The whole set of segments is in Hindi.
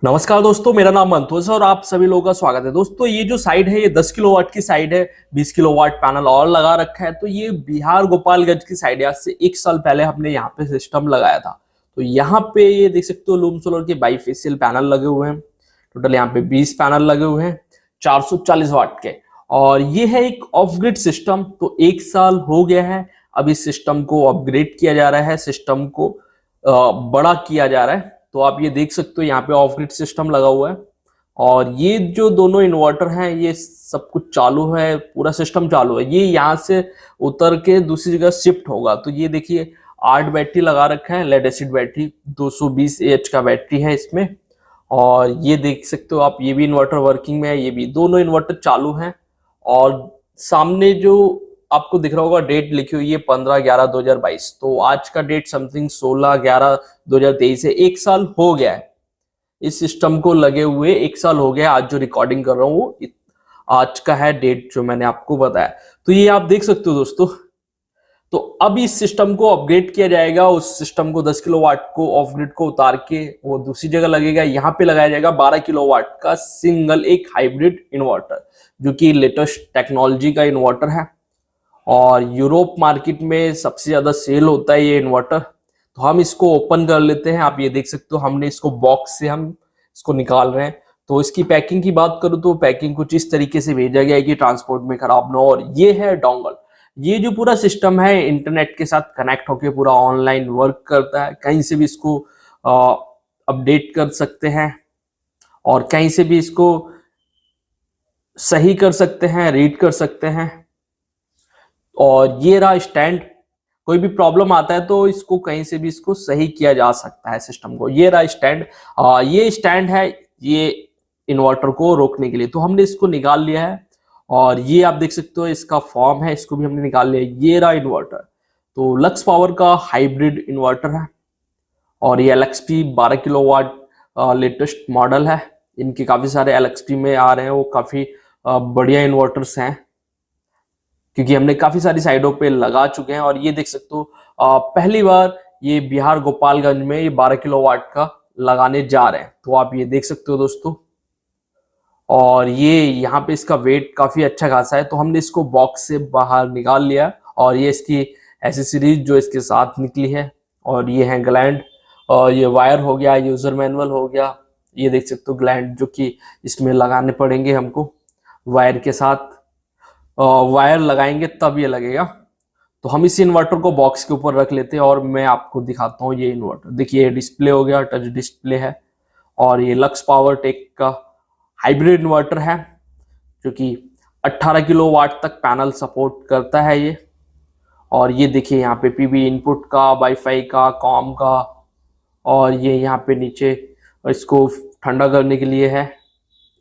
नमस्कार दोस्तों, मेरा नाम मंतोष है और आप सभी लोगों का स्वागत है। दोस्तों, ये जो साइड है ये 10 किलोवाट की साइड है। 20 किलोवाट पैनल और लगा रखा है। तो ये बिहार गोपालगंज की साइड है। आज से 1 साल पहले हमने यहाँ पे सिस्टम लगाया था। तो यहाँ पे ये देख सकते हो लूम सोलर के बाईफेशियल पैनल लगे हुए हैं। टोटल यहाँ पे 20 पैनल लगे हुए हैं 440 वाट के। और ये है एक ऑफ ग्रिड सिस्टम। तो 1 साल हो गया है। अब इस सिस्टम को अपग्रेड किया जा रहा है, सिस्टम को बड़ा किया जा रहा है। तो आप ये देख सकते हो यहाँ पे ऑफ ग्रिड सिस्टम लगा हुआ है। और ये जो दोनों इन्वर्टर हैं ये सब कुछ चालू है, पूरा सिस्टम चालू है। ये यहाँ से उतर के दूसरी जगह शिफ्ट होगा। तो ये देखिए 8 बैटरी लगा रखा है, लेड एसिड बैटरी 220 AH का बैटरी है इसमें। और ये देख सकते हो आप, ये भी इन्वर्टर वर्किंग में है, ये भी दोनों इन्वर्टर चालू हैं। और सामने जो आपको दिख रहा होगा डेट लिखी हुई है 15/11/2022। तो आज का डेट समथिंग 16/11/2023 है। 1 साल हो गया है इस सिस्टम को लगे हुए, 1 साल हो गया। आज जो रिकॉर्डिंग कर रहा हूँ वो आज का है डेट जो मैंने आपको बताया। तो ये आप देख सकते हो दोस्तों। तो अब इस सिस्टम को अपग्रेड किया जाएगा। उस सिस्टम को 10 किलोवाट को ऑफ ग्रिड को उतार के वो दूसरी जगह लगेगा। यहाँ पे लगाया जाएगा 12 किलोवाट का सिंगल एक हाइब्रिड इन्वर्टर, जो कि लेटेस्ट टेक्नोलॉजी का इन्वर्टर है। और यूरोप मार्केट में सबसे ज्यादा सेल होता है ये इन्वर्टर। तो हम इसको ओपन कर लेते हैं। आप ये देख सकते हो हमने इसको बॉक्स से हम इसको निकाल रहे हैं। तो इसकी पैकिंग की बात करूं तो पैकिंग कुछ इस तरीके से भेजा गया है कि ट्रांसपोर्ट में खराब ना हो। और ये है डोंगल। ये जो पूरा सिस्टम है इंटरनेट के साथ कनेक्ट होकर पूरा ऑनलाइन वर्क करता है। कहीं से भी इसको अपडेट कर सकते हैं और कहीं से भी इसको सही कर सकते हैं, रीड कर सकते हैं। और ये रहा स्टैंड। कोई भी प्रॉब्लम आता है तो इसको कहीं से भी इसको सही किया जा सकता है सिस्टम को। ये रहा स्टैंड। ये स्टैंड है ये इन्वर्टर को रोकने के लिए। तो हमने इसको निकाल लिया है। और ये आप देख सकते हो इसका फॉर्म है, इसको भी हमने निकाल लिया है। ये रहा इन्वर्टर। तो लक्स पावर का हाइब्रिड इन्वर्टर है। और ये LXP 12 किलोवाट लेटेस्ट मॉडल है। इनके काफी सारे LXP में आ रहे हैं, वो काफी बढ़िया इन्वर्टर्स हैं क्योंकि हमने काफी सारी साइडों पे लगा चुके हैं। और ये देख सकते हो पहली बार ये बिहार गोपालगंज में ये 12 किलोवाट का लगाने जा रहे हैं। तो आप ये देख सकते हो दोस्तों। और ये यहाँ पे इसका वेट काफी अच्छा खासा है। तो हमने इसको बॉक्स से बाहर निकाल लिया। और ये इसकी एसेसरीज जो इसके साथ निकली है। और ये है ग्लैंड, और ये वायर हो गया, यूजर मैनुअल हो गया। ये देख सकते हो ग्लैंड जो कि इसमें लगाने पड़ेंगे हमको वायर के साथ। वायर लगाएंगे तब ये लगेगा। तो हम इस इन्वर्टर को बॉक्स के ऊपर रख लेते हैं और मैं आपको दिखाता हूँ ये इन्वर्टर। देखिए डिस्प्ले हो गया, टच डिस्प्ले है। और ये लक्स पावर टेक का हाइब्रिड इन्वर्टर है जो कि 18 किलोवाट तक पैनल सपोर्ट करता है ये। और ये देखिए यहाँ पे पीवी इनपुट का, वाईफाई का, कॉम का। और ये यहाँ पे नीचे इसको ठंडा करने के लिए है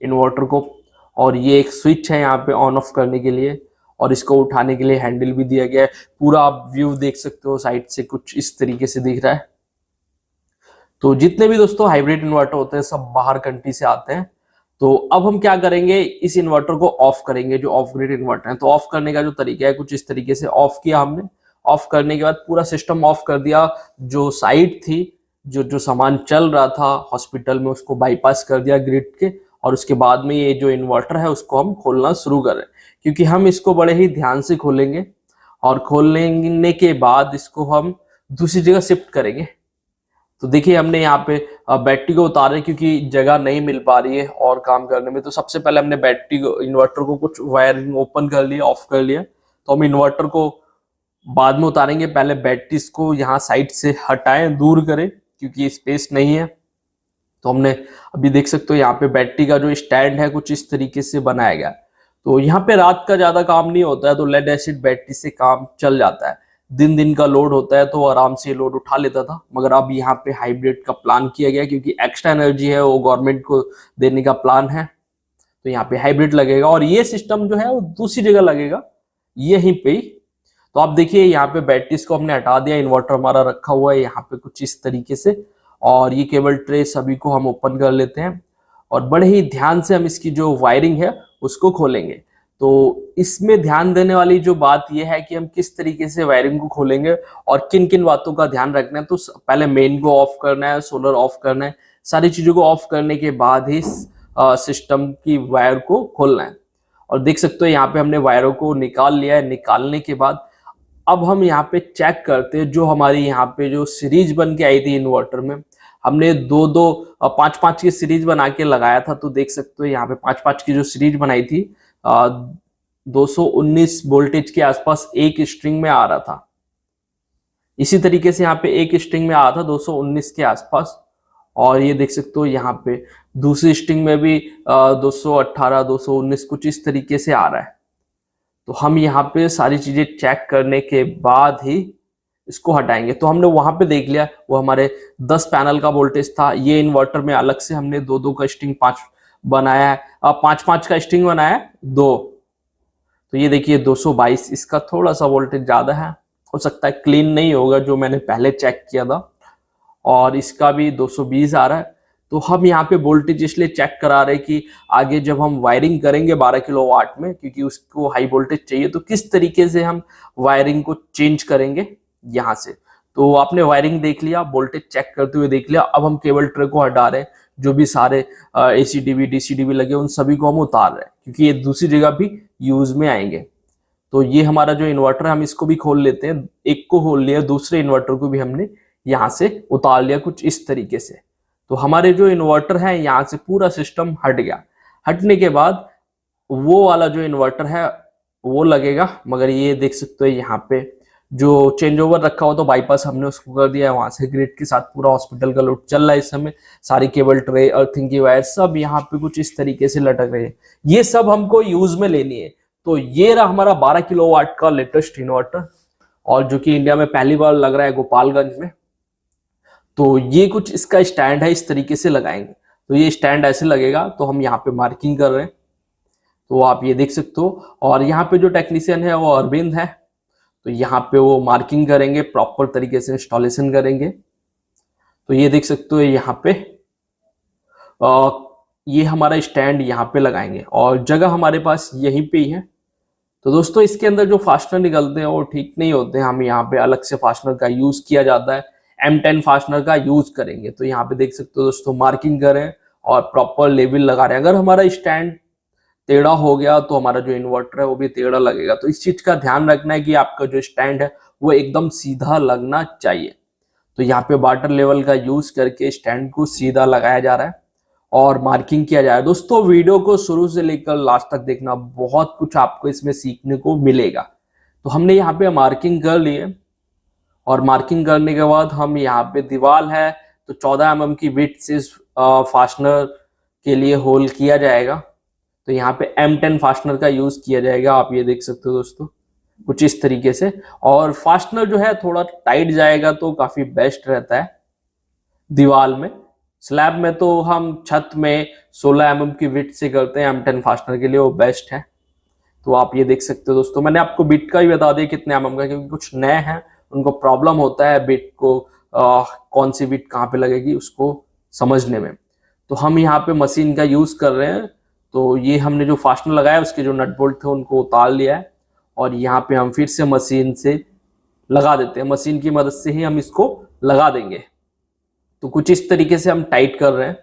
इन्वर्टर को। और ये एक स्विच है यहाँ पे ऑन ऑफ करने के लिए। और इसको उठाने के लिए हैंडल भी दिया गया है। पूरा आप व्यू देख सकते हो साइड से कुछ इस तरीके से दिख रहा है। तो जितने भी दोस्तों हाइब्रिड इन्वर्टर होते हैं सब बाहर कंट्री से आते हैं। तो अब हम क्या करेंगे, इस इन्वर्टर को ऑफ करेंगे जो ऑफ ग्रिड इन्वर्टर है। तो ऑफ करने का जो तरीका है कुछ इस तरीके से ऑफ किया हमने। ऑफ करने के बाद पूरा सिस्टम ऑफ कर दिया। जो साइड थी, जो सामान चल रहा था हॉस्पिटल में, उसको बाईपास कर दिया ग्रिड के। और उसके बाद में ये जो इन्वर्टर है उसको हम खोलना शुरू करें, क्योंकि हम इसको बड़े ही ध्यान से खोलेंगे। और खोलने के बाद इसको हम दूसरी जगह शिफ्ट करेंगे। तो देखिए हमने यहाँ पे बैटरी को उतारे क्योंकि जगह नहीं मिल पा रही है और काम करने में। तो सबसे पहले हमने बैटरी को, इन्वर्टर को कुछ वायरिंग ओपन कर लिया, ऑफ कर लिया। तो हम इन्वर्टर को बाद में उतारेंगे। पहले बैटरीज को यहाँ साइड से हटाएं, दूर करें, क्योंकि स्पेस नहीं है। तो हमने अभी देख सकते हो यहाँ पे बैटरी का जो स्टैंड है कुछ इस तरीके से बनाया गया। तो यहाँ पे रात का ज्यादा काम नहीं होता है, तो लेड एसिड बैटरी से काम चल जाता है। दिन का लोड होता है तो आराम से लोड उठा लेता था। मगर अब यहाँ पे हाइब्रिड का प्लान किया गया क्योंकि एक्स्ट्रा एनर्जी है वो गवर्नमेंट को देने का प्लान है। तो यहाँ पे हाइब्रिड लगेगा और ये सिस्टम जो है वो दूसरी जगह लगेगा यहीं पे ही। तो आप देखिए यहाँ पे बैटरीज को हमने हटा दिया, इन्वर्टर हमारा रखा हुआ है यहाँ पे कुछ इस तरीके से। और ये केबल ट्रे सभी को हम ओपन कर लेते हैं और बड़े ही ध्यान से हम इसकी जो वायरिंग है उसको खोलेंगे। तो इसमें ध्यान देने वाली जो बात यह है कि हम किस तरीके से वायरिंग को खोलेंगे और किन किन बातों का ध्यान रखना है। तो पहले मेन को ऑफ करना है, सोलर ऑफ करना है, सारी चीजों को ऑफ करने के बाद ही सिस्टम की वायर को खोलना है। और देख सकते हो यहाँ पे हमने वायरों को निकाल लिया है। निकालने के बाद अब हम यहाँ पे चेक करते हैं जो हमारी यहाँ पे जो सीरीज बन के आई थी इन्वर्टर में, हमने दो दो 5-5 की सीरीज बना के लगाया था। तो देख सकते हो यहाँ पे 5-5 की जो सीरीज बनाई थी 219 वोल्टेज के आसपास एक स्ट्रिंग में आ रहा था। इसी तरीके से यहाँ पे एक स्ट्रिंग में आ रहा था 219 के आसपास। और ये देख सकते हो यहाँ पे दूसरी स्ट्रिंग में भी 218 219 कुछ इस तरीके से आ रहा है। तो हम यहाँ पे सारी चीजें चेक करने के बाद ही इसको हटाएंगे। तो हमने वहां पे देख लिया वो हमारे 10 पैनल का वोल्टेज था। ये इन्वर्टर में अलग से हमने 2-2 का स्ट्रिंग 5 बनाया है, 5-5 का स्ट्रिंग बनाया है 2। तो ये देखिए 222, इसका थोड़ा सा वोल्टेज ज्यादा है, हो सकता है क्लीन नहीं होगा जो मैंने पहले चेक किया था। और इसका भी 220 आ रहा है। तो हम यहाँ पे वोल्टेज इसलिए चेक करा रहे कि आगे जब हम वायरिंग करेंगे 12 किलोवाट में, क्योंकि उसको हाई वोल्टेज चाहिए, तो किस तरीके से हम वायरिंग को चेंज करेंगे यहाँ से। तो आपने वायरिंग देख लिया, वोल्टेज चेक करते हुए देख लिया। अब हम केबल ट्रे को हटा रहे हैं, जो भी सारे ACDB DCDB लगे उन सभी को हम उतार रहे हैं, क्योंकि ये दूसरी जगह भी यूज में आएंगे। तो ये हमारा जो इन्वर्टर है हम इसको भी खोल लेते हैं। एक को खोल लिया, दूसरे इन्वर्टर को भी हमने यहाँ से उतार लिया कुछ इस तरीके से। तो हमारे जो इन्वर्टर है यहाँ से पूरा सिस्टम हट गया। हटने के बाद वो वाला जो इन्वर्टर है वो लगेगा, मगर ये देख सकते हो यहाँ पे जो चेंज ओवर रखा हो तो बाईपास हमने उसको कर दिया है। वहां से ग्रिड के साथ पूरा हॉस्पिटल का लोड चल रहा है इस समय। सारी केबल ट्रे, अर्थिंग की वायर सब यहाँ पे कुछ इस तरीके से लटक रहे हैं। ये सब हमको यूज में लेनी है। तो ये रहा हमारा 12 किलोवाट का लेटेस्ट इन्वर्टर, और जो कि इंडिया में पहली बार लग रहा है गोपालगंज में। तो ये कुछ इसका स्टैंड है, इस तरीके से लगाएंगे। तो ये स्टैंड ऐसे लगेगा। तो हम यहाँ पे मार्किंग कर रहे हैं, तो आप ये देख सकते हो। और यहाँ पे जो टेक्नीशियन है वो अरविंद है, तो यहाँ पे वो मार्किंग करेंगे, प्रॉपर तरीके से इंस्टॉलेशन करेंगे। तो ये देख सकते हो यहाँ पे ये हमारा स्टैंड यहाँ पे लगाएंगे, और जगह हमारे पास यहीं पे ही है। तो दोस्तों इसके अंदर जो फास्टनर निकलते हैं वो ठीक नहीं होते हैं, हम यहाँ पे अलग से फास्टनर का यूज किया जाता है। M10 फास्टनर का यूज करेंगे। तो यहाँ पे देख सकते हो दोस्तों, मार्किंग करें और प्रॉपर लेवल लगा रहे हैं। अगर हमारा स्टैंड टेढ़ा हो गया तो हमारा जो इन्वर्टर है वो भी टेढ़ा लगेगा। तो इस चीज का ध्यान रखना है कि आपका जो स्टैंड है वो एकदम सीधा लगना चाहिए। तो यहाँ पे वाटर लेवल का यूज करके स्टैंड को सीधा लगाया जा रहा है और मार्किंग किया जा रहा है। दोस्तों वीडियो को शुरू से लेकर लास्ट तक देखना, बहुत कुछ आपको इसमें सीखने को मिलेगा। तो हमने यहाँ पे मार्किंग कर ली है, और मार्किंग करने के बाद हम यहाँ पे दीवार है तो 14 mm की विड्थ से फास्टनर के लिए होल किया जाएगा। तो यहाँ पे M10 फास्टनर का यूज किया जाएगा। आप ये देख सकते हो दोस्तों कुछ इस तरीके से। और फास्टनर जो है थोड़ा टाइट जाएगा तो काफी बेस्ट रहता है दीवार में। स्लैब में तो हम छत में 16 mm की विड्थ से करते हैं M10 फास्टनर के लिए, वो बेस्ट है। तो आप ये देख सकते हो दोस्तों, मैंने आपको बिट का भी बता दिया कितने mm का, क्योंकि कुछ नए हैं उनको प्रॉब्लम होता है बिट को कौन सी बिट कहाँ पे लगेगी उसको समझने में। तो हम यहाँ पे मशीन का यूज कर रहे हैं। तो ये हमने जो फास्टनर लगाया उसके जो नट बोल्ट थे उनको उतार लिया है, और यहाँ पे हम फिर से मशीन से लगा देते हैं। मशीन की मदद से ही हम इसको लगा देंगे। तो कुछ इस तरीके से हम टाइट कर रहे हैं।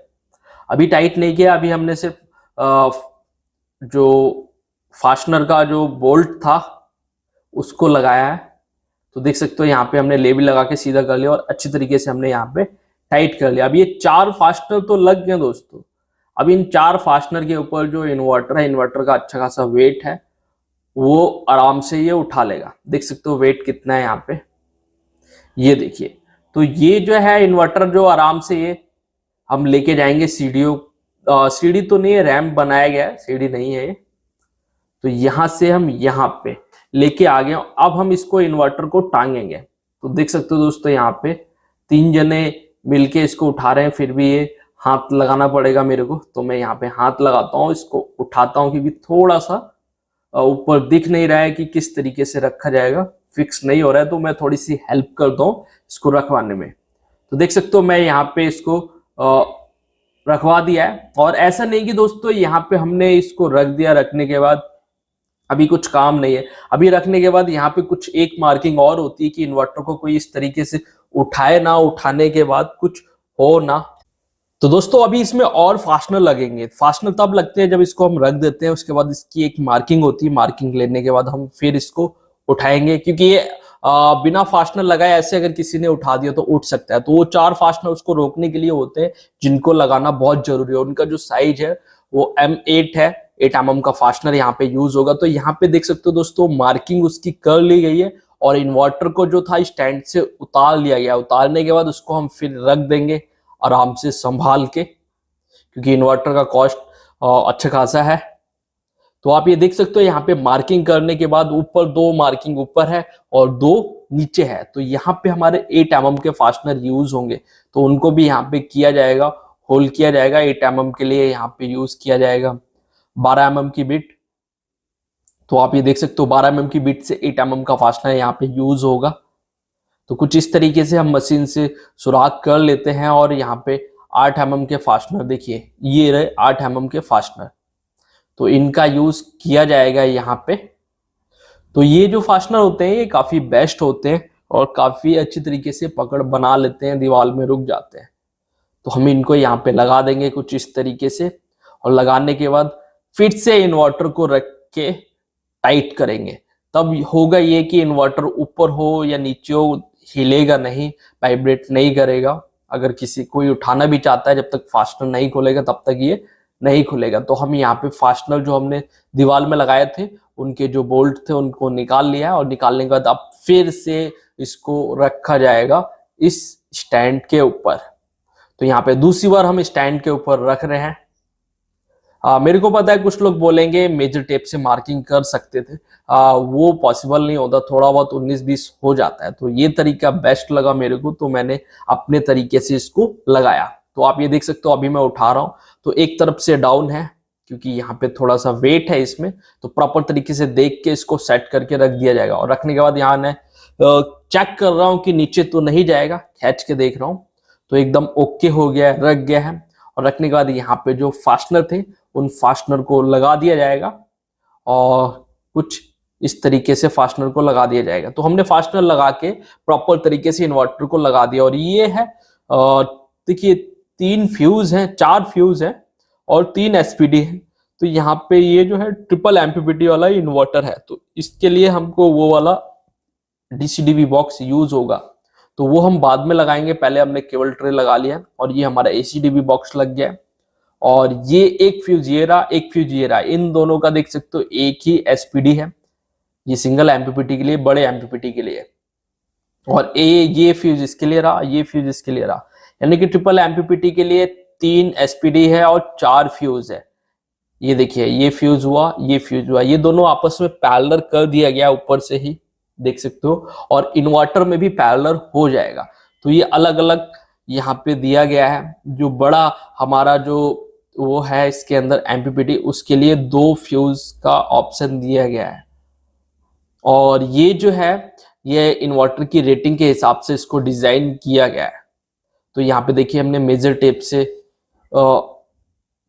अभी टाइट नहीं किया, अभी हमने सिर्फ जो फास्टनर का जो बोल्ट था उसको लगाया है। तो देख सकते हो यहाँ पे हमने लेबल लगा के सीधा कर लिया और अच्छी तरीके से हमने यहाँ पे टाइट कर लिया। अब ये 4 फास्टनर तो लग गए दोस्तों। अब इन 4 फास्टनर के ऊपर जो इन्वर्टर है, इन्वर्टर का अच्छा खासा वेट है, वो आराम से ये उठा लेगा। देख सकते हो वेट कितना है यहाँ पे, ये देखिए। तो ये जो है इन्वर्टर जो आराम से ये हम लेके जाएंगे सीढ़ी तो नहीं है, रैंप बनाया गया है, सीढ़ी नहीं है ये। तो यहां से हम यहाँ पे लेके आ गए। अब हम इसको इन्वर्टर को टांगेंगे। तो देख सकते हो दोस्तों यहाँ पे 3 जने मिलके इसको उठा रहे हैं, फिर भी ये हाथ लगाना पड़ेगा मेरे को। तो मैं यहाँ पे हाथ लगाता हूँ, इसको उठाता हूँ, क्योंकि थोड़ा सा ऊपर दिख नहीं रहा है कि किस तरीके से रखा जाएगा, फिक्स नहीं हो रहा है। तो मैं थोड़ी सी हेल्प करता हूँ इसको रखवाने में। तो देख सकते हो मैं यहाँ पे इसको रखवा दिया है। और ऐसा नहीं कि दोस्तों यहाँ पे हमने इसको रख दिया, रखने के बाद अभी कुछ काम नहीं है। अभी रखने के बाद यहाँ पे कुछ एक मार्किंग और होती है कि इन्वर्टर को कोई इस तरीके से उठाए ना, उठाने के बाद कुछ हो ना। तो दोस्तों अभी इसमें और फास्टनर लगेंगे। फास्टनर तब लगते हैं जब इसको हम रख देते हैं, उसके बाद इसकी एक मार्किंग होती है, मार्किंग लेने के बाद हम फिर इसको उठाएंगे, क्योंकि ये बिना फास्टनर लगाए ऐसे अगर किसी ने उठा दिया तो उठ सकता है। तो वो 4 फास्टनर उसको रोकने के लिए होते हैं, जिनको लगाना बहुत जरूरी है। उनका जो साइज है वो M8 है, 8 mm का फास्टनर यहाँ पे यूज होगा। तो यहाँ पे देख सकते हो दोस्तों, मार्किंग उसकी कर ली गई है और इन्वर्टर को जो था स्टैंड से उतार लिया गया। उतारने के बाद उसको हम फिर रख देंगे आराम से संभाल के, क्योंकि इन्वर्टर का कॉस्ट अच्छा खासा है। तो आप ये देख सकते हो यहाँ पे मार्किंग करने के बाद ऊपर 2 मार्किंग ऊपर है और 2 नीचे है। तो यहाँ पे हमारे 8 mm के फास्टनर यूज होंगे, तो उनको भी यहाँ पे किया जाएगा, होल किया जाएगा। 8 mm के लिए यहाँ पे यूज किया जाएगा 12 mm की बिट। तो आप ये देख सकते हो 12 mm की बिट से 8 mm का फास्टनर यहाँ पे यूज होगा। तो कुछ इस तरीके से हम मशीन से सुराख कर लेते हैं और यहाँ पे 8 mm के फास्टनर, देखिए ये रहे 8 mm के फास्टनर, तो इनका यूज किया जाएगा यहाँ पे। तो ये जो फास्टनर होते हैं ये काफी बेस्ट होते हैं और काफी अच्छी तरीके से पकड़ बना लेते हैं, दीवार में रुक जाते हैं। तो हम इनको यहाँ पे लगा देंगे कुछ इस तरीके से, और लगाने के बाद फिर से इन्वर्टर को रख के टाइट करेंगे। तब होगा ये कि इन्वर्टर ऊपर हो या नीचे हो, हिलेगा नहीं, वाइब्रेट नहीं करेगा। अगर किसी कोई उठाना भी चाहता है, जब तक फास्टनर नहीं खुलेगा तब तक ये नहीं खुलेगा। तो हम यहाँ पे फास्टनर जो हमने दीवार में लगाए थे, उनके जो बोल्ट थे उनको निकाल लिया, और निकालने के बाद अब फिर से इसको रखा जाएगा इस स्टैंड के ऊपर। तो यहाँ पे दूसरी बार हम स्टैंड के ऊपर रख रहे हैं। मेरे को पता है कुछ लोग बोलेंगे मेजर टेप से मार्किंग कर सकते थे, वो पॉसिबल नहीं होता, थोड़ा बहुत 19-20 हो जाता है। तो ये तरीका बेस्ट लगा मेरे को, तो मैंने अपने तरीके से इसको लगाया। तो आप ये देख सकते हो अभी मैं उठा रहा हूँ तो एक तरफ से डाउन है, क्योंकि यहाँ पे थोड़ा सा वेट है इसमें। तो प्रॉपर तरीके से देख के इसको सेट करके रख दिया जाएगा। और रखने के बाद यहाँ मैं चेक कर रहा हूँ कि नीचे तो नहीं जाएगा, खींच के देख रहा हूँ, तो एकदम ओके हो गया है, रख गया है। और रखने के बाद यहाँ पे जो फास्टनर थे उन फास्टनर को लगा दिया जाएगा, और कुछ इस तरीके से फास्टनर को लगा दिया जाएगा। तो हमने फास्टनर लगा के प्रॉपर तरीके से इन्वर्टर को लगा दिया। और ये है देखिए 3 फ्यूज हैं, 4 फ्यूज हैं और 3 एसपीडी है। तो यहाँ पे ये जो है ट्रिपल एमपीपीटी वाला इन्वर्टर है, तो इसके लिए हमको वो वाला डीसीडीवी बॉक्स यूज होगा। तो वो हम बाद में लगाएंगे, पहले हमने केबल ट्रे लगा लिया और ये हमारा एसीडीवी बॉक्स लग गया। और ये एक फ्यूज ये रहा, एक फ्यूज ये रहा, इन दोनों का देख सकते हो एक ही एसपीडी है। ये सिंगल एमपीपीटी के लिए, बड़े एमपीपीटी के लिए। और ये फ्यूज इसके लिए रहा, ये फ्यूज इसके लिए रहा, यानी कि ट्रिपल एमपीपीटी के लिए 3 एसपीडी है और 4 फ्यूज है। ये देखिए ये फ्यूज हुआ, ये फ्यूज हुआ, ये दोनों आपस में पैरेलल कर दिया गया ऊपर से ही, देख सकते हो। और इन्वर्टर में भी पैरेलल हो जाएगा। तो ये अलग अलग यहाँ पे दिया गया है। जो बड़ा हमारा जो वो है इसके अंदर एमपीपीटी, उसके लिए 2 फ्यूज का ऑप्शन दिया गया है। और ये जो है ये इन्वर्टर की रेटिंग के हिसाब से इसको डिजाइन किया गया है। तो यहाँ पे देखिए हमने मेजर टेप से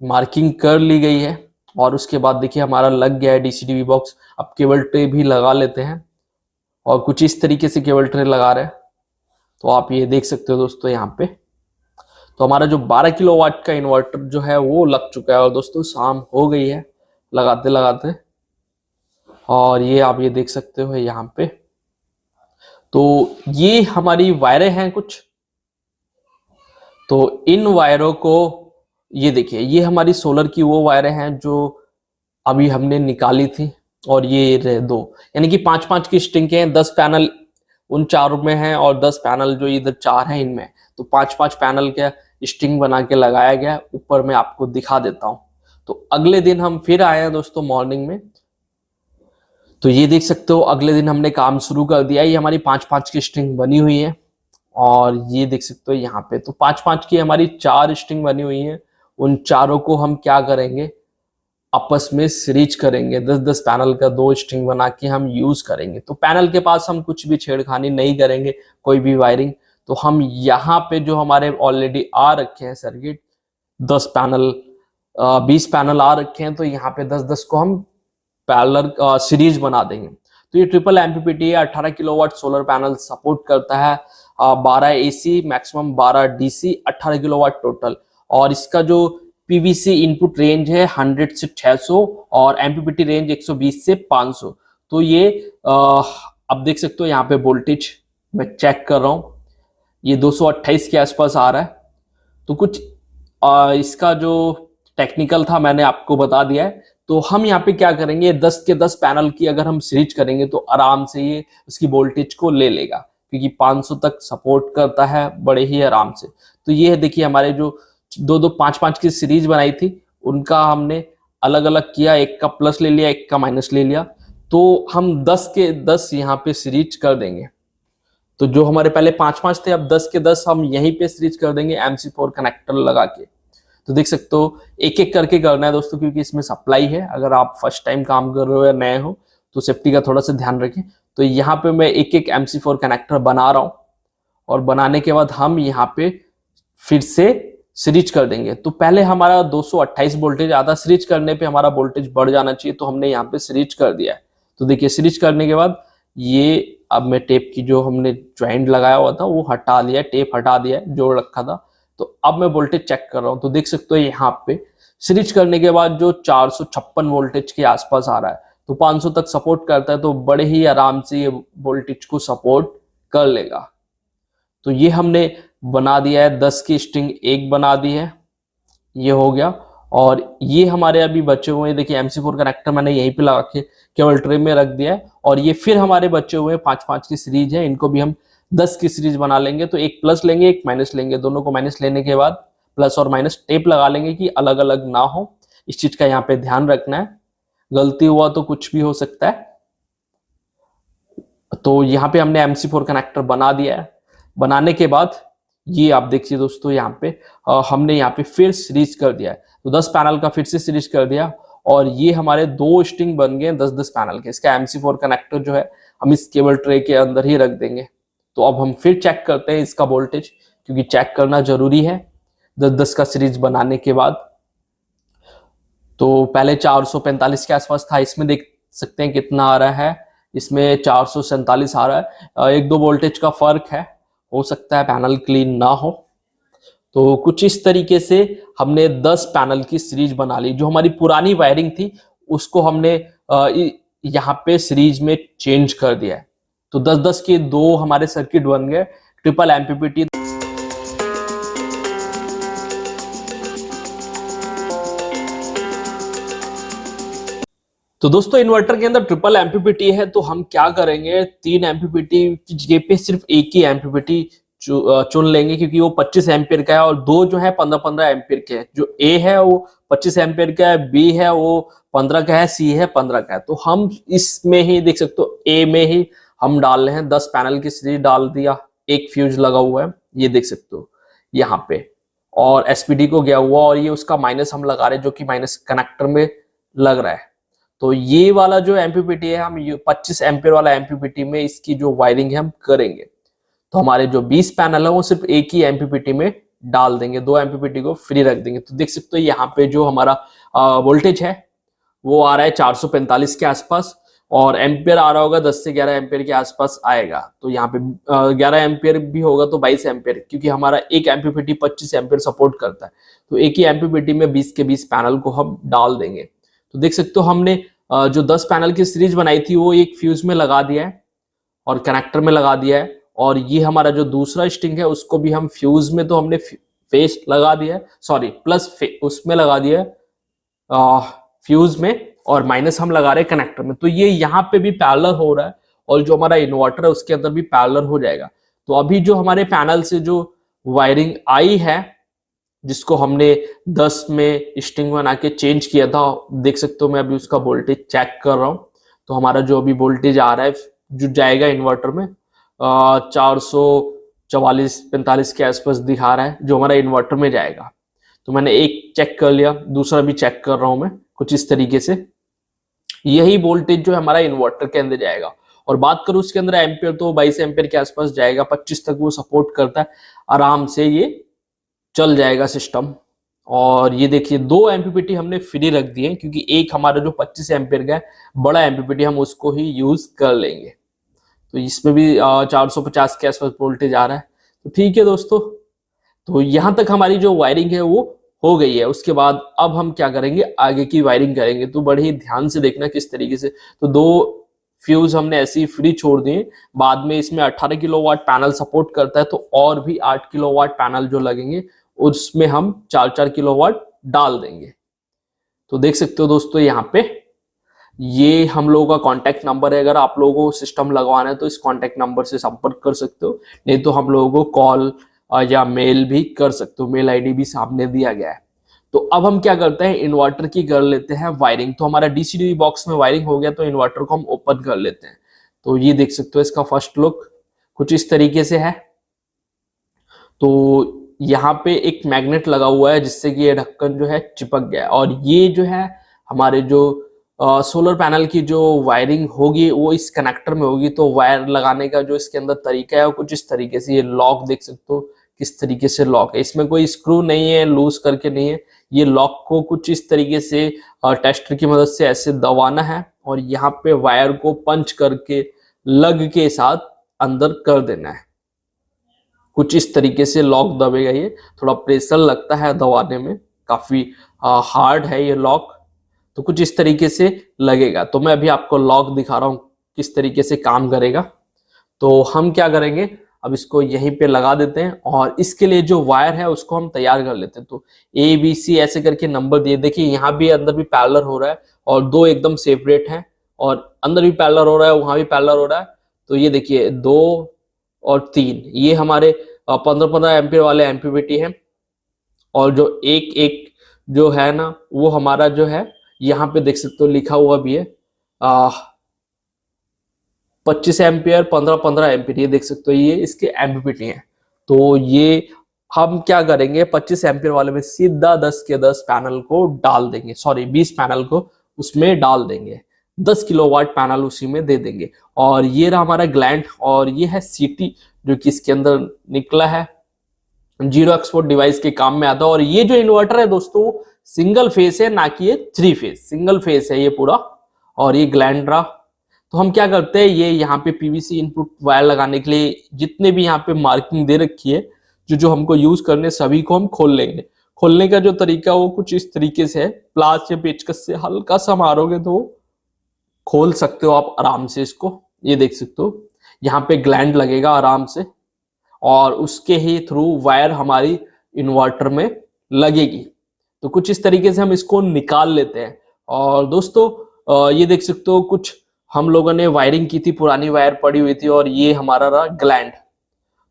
मार्किंग कर ली गई है, और उसके बाद देखिए हमारा लग गया है डीसीडीवी बॉक्स। अब केबल ट्रे भी लगा लेते हैं, और कुछ इस तरीके से केबल ट्रे लगा रहे हैं। तो आप ये देख सकते हो दोस्तों यहाँ पे। तो हमारा जो 12 किलोवाट का इन्वर्टर जो है वो लग चुका है, और दोस्तों शाम हो गई है लगाते लगाते। और ये आप ये देख सकते हो यहाँ पे। तो ये हमारी वायरें हैं कुछ। तो इन वायरों को ये देखिए, ये हमारी सोलर की वो वायरें हैं जो अभी हमने निकाली थी। और ये रहे 2, यानी कि 5-5 की स्ट्रिंग के हैं। 10 पैनल उन 4 में हैं और 10 पैनल जो इधर 4 हैं इनमें। तो 5-5 पैनल के स्ट्रिंग बना के लगाया गया। ऊपर मैं आपको दिखा देता हूं। तो अगले दिन हम फिर आए हैं दोस्तों मॉर्निंग में। तो ये देख सकते हो अगले दिन हमने काम शुरू कर दिया। ये हमारी 5-5 की स्ट्रिंग बनी हुई है, और ये देख सकते हो यहाँ पे। तो 5-5 की हमारी 4 स्ट्रिंग बनी हुई है। उन चारों को हम क्या करेंगे, आपस में सीरीज करेंगे। 10-10 पैनल का 2 स्ट्रिंग बना के हम यूज करेंगे। तो पैनल के पास हम कुछ भी छेड़खानी नहीं करेंगे, कोई भी वायरिंग। तो हम यहाँ पे जो हमारे ऑलरेडी आ रखे हैं सर्किट, 10 पैनल 20 पैनल आ रखे हैं, तो यहाँ पे 10-10 को हम पैरेलल सीरीज बना देंगे। तो ये ट्रिपल एमपीपीटी है, 18 किलोवाट सोलर पैनल सपोर्ट करता है, 12 AC maximum 12 DC, 18 kilowatt total. और इसका जो पीवीसी इनपुट रेंज है 100 से 600 और एमपीपीटी रेंज 120 से 500। तो ये अब देख सकते हो यहाँ पे वोल्टेज मैं चेक कर रहा हूँ, ये 228 के आसपास आ रहा है। तो कुछ इसका जो टेक्निकल था मैंने आपको बता दिया है। तो हम यहाँ पे क्या करेंगे, 10 के 10 पैनल की अगर हम सीरीज करेंगे तो आराम से ये उसकी वोल्टेज को ले लेगा, क्योंकि 500 तक सपोर्ट करता है बड़े ही आराम से। तो ये है, देखिए हमारे जो 2-2, 5-5 की सीरीज बनाई थी उनका हमने अलग अलग किया, एक का प्लस ले लिया, एक का माइनस ले लिया। तो हम 10 के 10 यहाँ पे सीरीज कर देंगे। तो जो हमारे पहले 5-5 थे, अब 10 के 10 हम यहीं पे सीरीज कर देंगे MC4 कनेक्टर लगा के। तो देख सकते हो एक एक करके करना है दोस्तों, क्योंकि इसमें सप्लाई है। अगर आप फर्स्ट टाइम काम कर रहे हो या नए हो तो सेफ्टी का थोड़ा सा ध्यान रखें। तो यहाँ पे मैं एक एक MC4 कनेक्टर बना रहा हूँ और बनाने के बाद हम यहाँ पे फिर से सीरीज कर देंगे। तो पहले हमारा 228 वोल्टेज आता, सीरीज करने पे हमारा वोल्टेज बढ़ जाना चाहिए, तो हमने यहाँ पे सीरीज कर दिया है। तो देखिए सीरीज करने के बाद ये अब मैं टेप की जो हमने ज्वाइंट लगाया हुआ था वो हटा लिया, टेप हटा दिया, जोड़ रखा था। तो अब मैं वोल्टेज चेक कर रहा हूँ। तो देख सकते हो यहाँ पे सीरीज करने के बाद जो 456 वोल्टेज के आसपास आ रहा है, तो 500 तक सपोर्ट करता है, तो बड़े ही आराम से ये वोल्टेज को सपोर्ट कर लेगा। तो ये हमने बना दिया है, 10 की स्ट्रिंग एक बना दी है, ये हो गया। और ये हमारे अभी बचे हुए हैं, देखिए MC4 कनेक्टर मैंने यहीं पे लगा के केवल ट्रे में रख दिया है। और ये फिर हमारे बचे हुए 5-5 की सीरीज है, इनको भी हम 10 की सीरीज बना लेंगे। तो एक प्लस लेंगे, एक माइनस लेंगे, दोनों को माइनस लेने के बाद प्लस और माइनस टेप लगा लेंगे कि अलग अलग ना हो। इस चीज का यहाँ पे ध्यान रखना है, गलती हुआ तो कुछ भी हो सकता है। तो यहाँ पे हमने MC4 कनेक्टर बना दिया है। बनाने के बाद ये आप देखिए दोस्तों, यहाँ पे हमने यहाँ पे फिर सीरीज कर दिया है। तो 10 पैनल का फिर से सीरीज कर दिया और ये हमारे 2 स्ट्रिंग बन गए 10-10 पैनल के। इसका MC4 कनेक्टर जो है हम इस केबल ट्रे के अंदर ही रख देंगे। तो अब हम फिर चेक करते हैं इसका वोल्टेज, क्योंकि चेक करना जरूरी है 10-10 का सीरीज बनाने के बाद। तो पहले 445 के आसपास था, इसमें देख सकते हैं कितना आ रहा है, इसमें 447 आ रहा है। 1-2 वोल्टेज का फर्क है, हो सकता है पैनल क्लीन ना हो। तो कुछ इस तरीके से हमने 10 पैनल की सीरीज बना ली। जो हमारी पुरानी वायरिंग थी उसको हमने यहाँ पे सीरीज में चेंज कर दिया है। तो 10-10 के 2 हमारे सर्किट बन गए ट्रिपल एमपीपीटी। तो दोस्तों इन्वर्टर के अंदर ट्रिपल एमपीपीटी है, तो हम क्या करेंगे, 3 एमपीपीटी की जगह पे सिर्फ एक ही एमपीपीटी चुन लेंगे, क्योंकि वो 25 एम्पियर का है और 2 जो है 15-15 एम्पियर के हैं। जो ए है वो 25 एम्पियर का है, बी है वो 15 का है, सी है 15 का है। तो हम इसमें ही देख सकते हो ए में ही हम डाल रहे हैं, 10 पैनल की सीरीज डाल दिया, एक फ्यूज लगा हुआ है, ये देख सकते हो यहाँ पे, और एसपीडी को गया हुआ, और ये उसका माइनस हम लगा रहे हैं जो कि माइनस कनेक्टर में लग रहा है। तो ये वाला जो एमपीपीटी है, हम 25 एम्पियर वाला एमपीपीटी में इसकी जो वायरिंग है हम करेंगे। तो हमारे जो 20 पैनल है वो सिर्फ एक ही एमपीपीटी में डाल देंगे, 2 एमपीपीटी को फ्री रख देंगे। तो देख सकते हो यहाँ पे जो हमारा वोल्टेज है वो आ रहा है 445 के आसपास, और एम्पियर आ रहा होगा 10 से 11 एम्पियर के आसपास आएगा। तो यहाँ पे 11 एम्पियर भी होगा तो 22 एम्पियर, क्योंकि हमारा एक एमपीपीटी 25 एम्पियर सपोर्ट करता है। तो एक ही एमपीपीटी में 20 के 20 पैनल को हम डाल देंगे। तो देख सकते हो हमने जो 10 पैनल की सीरीज बनाई थी वो एक फ्यूज में लगा दिया है और कनेक्टर में लगा दिया है। और ये हमारा जो दूसरा स्ट्रिंग है उसको भी हम फ्यूज में, तो हमने फेस लगा दिया है, सॉरी प्लस उसमें लगा दिया है फ्यूज में, और माइनस हम लगा रहे हैं कनेक्टर में। तो ये यहाँ पे भी पैरेलल हो रहा है और जो हमारा इन्वर्टर है उसके अंदर भी पैरेलल हो जाएगा। तो अभी जो हमारे पैनल से जो वायरिंग आई है, जिसको हमने 10 में स्ट्रिंग बना के चेंज किया था, देख सकते हो मैं अभी उसका वोल्टेज चेक कर रहा हूँ। तो हमारा जो अभी वोल्टेज आ रहा है जो जाएगा इन्वर्टर में 444-45 के आसपास दिखा रहा है, जो हमारा इन्वर्टर में जाएगा। तो मैंने एक चेक कर लिया, दूसरा भी चेक कर रहा हूं मैं कुछ इस तरीके से। यही वोल्टेज जो है हमारा इन्वर्टर के अंदर जाएगा। और बात करूं उसके अंदर एम्पियर, तो 22 एम्पियर के आसपास जाएगा, 25 तक वो सपोर्ट करता है, आराम से ये चल जाएगा सिस्टम। और ये देखिए 2 एमपीपीटी हमने फ्री रख दिए क्योंकि एक हमारा जो 25 एम्पियर का है बड़ा एमपीपीटी हम उसको ही यूज कर लेंगे। तो इसमें भी 450 के आसपास वोल्टेज आ रहा है। तो ठीक है दोस्तों, तो यहाँ तक हमारी जो वायरिंग है वो हो गई है। उसके बाद अब हम क्या करेंगे, आगे की वायरिंग करेंगे। तो बड़े ही ध्यान से देखना किस तरीके से। तो 2 फ्यूज हमने ऐसे ही फ्री छोड़ दिए। बाद में इसमें 18 किलोवाट पैनल सपोर्ट करता है, तो और भी 8 किलोवाट पैनल जो लगेंगे उसमें हम 4-4 किलोवाट डाल देंगे। तो देख सकते हो दोस्तों, यहाँ पे ये हम लोगों का कॉन्टेक्ट नंबर है। अगर आप लोगों को सिस्टम लगवाना है तो इस कॉन्टेक्ट नंबर से संपर्क कर सकते हो, नहीं तो हम लोगों को कॉल या मेल भी कर सकते हो। मेल आईडी भी सामने दिया गया है। तो अब हम क्या करते हैं, इन्वर्टर की कर लेते हैं वायरिंग। तो हमारा डीसी बॉक्स में वायरिंग हो गया, तो इन्वर्टर को हम ओपन कर लेते हैं। तो ये देख सकते हो, इसका फर्स्ट लुक कुछ इस तरीके से है। तो यहाँ पे एक मैग्नेट लगा हुआ है जिससे कि ये ढक्कन जो है चिपक गया है। और ये जो है हमारे जो सोलर पैनल की जो वायरिंग होगी वो इस कनेक्टर में होगी। तो वायर लगाने का जो इसके अंदर तरीका है वो कुछ इस तरीके से। ये लॉक देख सकते हो किस तरीके से लॉक है, इसमें कोई स्क्रू नहीं है, लूज करके नहीं है। ये लॉक को कुछ इस तरीके से टेस्टर की मदद से ऐसे दबाना है और यहाँ पे वायर को पंच करके लग के साथ अंदर कर देना है। कुछ इस तरीके से लॉक दबेगा। ये थोड़ा प्रेशर लगता है दबाने में, काफी हार्ड है ये लॉक। तो कुछ इस तरीके से लगेगा। तो मैं अभी आपको लॉक दिखा रहा हूं किस तरीके से काम करेगा। तो हम क्या करेंगे, अब इसको यहीं पे लगा देते हैं और इसके लिए जो वायर है उसको हम तैयार कर लेते हैं। तो ABC ऐसे करके नंबर दिए। देखिए यहाँ भी अंदर भी पैरेलल हो रहा है और 2 एकदम सेपरेट हैं, और अंदर भी पैरेलल हो रहा है, वहां भी पैरेलल हो रहा है। तो ये देखिए 2 और 3 ये हमारे 15-15 एम्पीयर वाले एमपीपीटी हैं। और जो एक एक जो है ना वो हमारा जो है यहाँ पे देख सकते हो लिखा हुआ भी है 25 एम्पियर 15-15 एम्पियर। ये देख सकते हो ये इसके एमपीपीटी हैं। तो ये हम क्या करेंगे, 25 एम्पियर वाले में सीधा 10 के 10 पैनल को डाल देंगे, सॉरी 20 पैनल को उसमें डाल देंगे। 10 किलोवाट पैनल उसी में दे देंगे। और ये रहा हमारा ग्लैंड, और ये है सीटी जो कि इसके अंदर निकला है, जीरो एक्सपोर्ट डिवाइस के काम में आता है। और ये जो इन्वर्टर है दोस्तों सिंगल फेस है, ना कि ये 3 फेस, सिंगल फेस है ये पूरा। और ये ग्लैंड रहा। तो हम क्या करते हैं, ये यहाँ पे पीवीसी इनपुट वायर लगाने के लिए जितने भी यहाँ पे मार्किंग दे रखी है, जो जो हमको यूज करने, सभी को हम खोल लेंगे। खोलने का जो तरीका वो कुछ इस तरीके से है, प्लास या पेचकस से हल्का सा मारोगे तो खोल सकते हो आप आराम से इसको। ये देख सकते हो यहाँ पे ग्लैंड लगेगा आराम से, और उसके ही थ्रू वायर हमारी इन्वर्टर में लगेगी। तो कुछ इस तरीके से हम इसको निकाल लेते हैं। और दोस्तों ये देख सकते हो कुछ हम लोगों ने वायरिंग की थी, पुरानी वायर पड़ी हुई थी, और ये हमारा रहा ग्लैंड।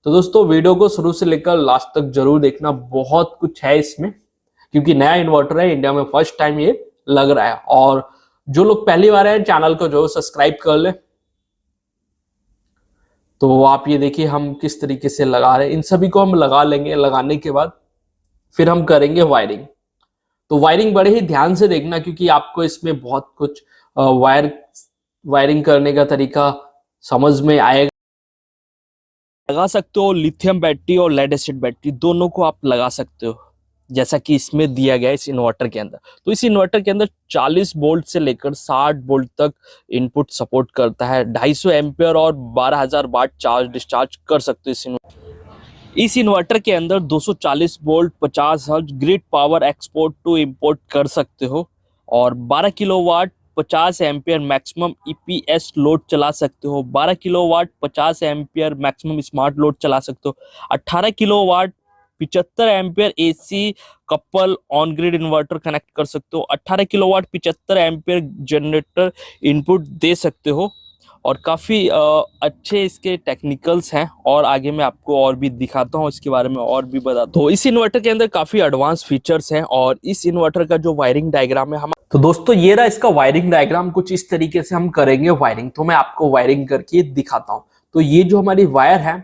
तो दोस्तों वीडियो को शुरू से लेकर लास्ट तक जरूर देखना, बहुत कुछ है इसमें, क्योंकि नया इन्वर्टर है, इंडिया में फर्स्ट टाइम ये लग रहा है। और जो लोग पहली बार आए चैनल को जो सब्सक्राइब कर ले। तो आप ये देखिए हम किस तरीके से लगा रहे हैं, इन सभी को हम लगा लेंगे। लगाने के बाद फिर हम करेंगे वायरिंग। तो वायरिंग बड़े ही ध्यान से देखना, क्योंकि आपको इसमें बहुत कुछ वायरिंग करने का तरीका समझ में आएगा। लगा सकते हो लिथियम बैटरी और लेड एसिड बैटरी दोनों को आप लगा सकते हो, जैसा कि इसमें दिया गया है इस इन्वर्टर के अंदर। तो इस इन्वर्टर के अंदर 40 वोल्ट से लेकर 60 वोल्ट तक इनपुट सपोर्ट करता है। 250 एम्पियर और 12,000 वाट चार्ज डिस्चार्ज कर सकते हो इस इन्वर्टर के अंदर 240 volt 50 hertz grid power export to import कर सकते हो। और 12 kilowatt 50 ampere maximum EPS load चला सकते हो। 12 kilowatt 50 ampere maximum smart load चला सकते हो। 18 kilowatt 75 ampere AC couple on grid inverter connect कर सकते हो। 18 किलोवाट 75 एम्पियर जनरेटर इनपुट दे सकते हो। और काफ़ी अच्छे इसके टेक्निकल्स हैं, और आगे मैं आपको और भी दिखाता हूँ, इसके बारे में और भी बताता हूँ। इस इन्वर्टर के अंदर काफ़ी एडवांस फीचर्स हैं। और इस इन्वर्टर का जो वायरिंग डायग्राम है हम, तो दोस्तों ये रहा इसका वायरिंग डायग्राम। कुछ इस तरीके से हम करेंगे वायरिंग। तो मैं आपको वायरिंग करके दिखाता हूँ। तो ये जो हमारी वायर है,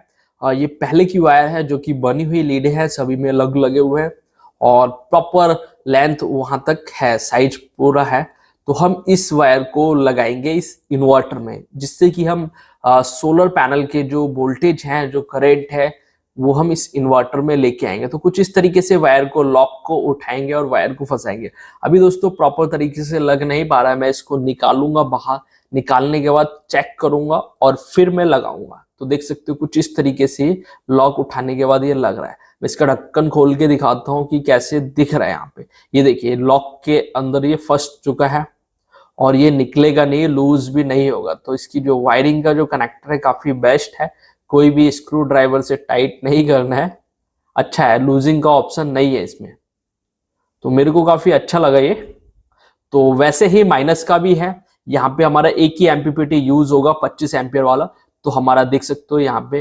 ये पहले की वायर है जो कि बनी हुई लीडें हैं, सभी में लग लगे हुए हैं, और प्रॉपर लेंथ वहां तक है, साइज पूरा है। तो हम इस वायर को लगाएंगे इस इन्वर्टर में, जिससे कि हम सोलर पैनल के जो वोल्टेज हैं, जो करंट है, वो हम इस इन्वर्टर में लेके आएंगे। तो कुछ इस तरीके से वायर को, लॉक को उठाएंगे और वायर को फंसाएंगे। अभी दोस्तों प्रॉपर तरीके से लग नहीं पा रहा है, मैं इसको निकालूंगा बाहर, निकालने के बाद चेक करूंगा और फिर मैं लगाऊंगा। तो देख सकते हो कुछ इस तरीके से लॉक उठाने के बाद ये लग रहा है। मैं इसका ढक्कन खोल के दिखाता हूँ कि कैसे दिख रहा है। यहाँ पे ये देखिए लॉक के अंदर ये फंस चुका है और ये निकलेगा नहीं, लूज भी नहीं होगा। तो इसकी जो वायरिंग का जो कनेक्टर है काफी बेस्ट है, कोई भी स्क्रू ड्राइवर से टाइट नहीं करना है। अच्छा है, लूजिंग का ऑप्शन नहीं है इसमें, तो मेरे को काफी अच्छा लगा ये। तो वैसे ही माइनस का भी है, यहाँ पे हमारा एक ही एमपीपीटी यूज होगा 25 एम्पियर वाला। तो हमारा देख सकते हो यहाँ पे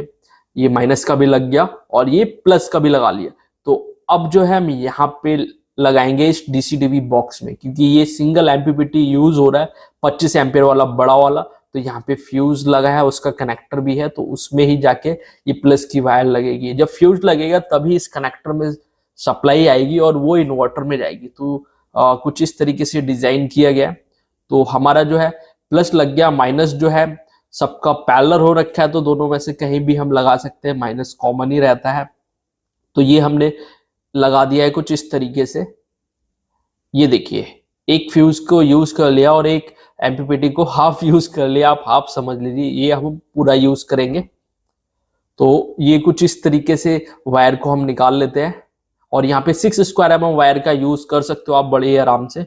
ये माइनस का भी लग गया और ये प्लस का भी लगा लिया। तो अब जो है हम यहाँ पे लगाएंगे इस डीसीडीवी बॉक्स में, क्योंकि ये सिंगल एमपीपीटी यूज हो रहा है 25 एम्पियर वाला बड़ा वाला। तो यहाँ पे फ्यूज लगा है, उसका कनेक्टर भी है, तो उसमें ही जाके ये प्लस की वायर लगेगी। जब फ्यूज लगेगा तभी इस कनेक्टर में सप्लाई आएगी और वो इन्वर्टर में जाएगी। तो कुछ इस तरीके से डिजाइन किया गया। तो हमारा जो है प्लस लग गया, माइनस जो है सबका पैरेलल हो रखा है, तो दोनों में से कहीं भी हम लगा सकते हैं, माइनस कॉमन ही रहता है। तो ये हमने लगा दिया है कुछ इस तरीके से। ये देखिए एक फ्यूज को यूज कर लिया और एक एमपीपीटी को हाफ यूज कर लिया, आप हाफ समझ लीजिए, ये हम पूरा यूज करेंगे। तो ये कुछ इस तरीके से वायर को हम निकाल लेते हैं और यहाँ पे 6 स्क्वायर mm वायर का यूज कर सकते हो आप बड़े आराम से।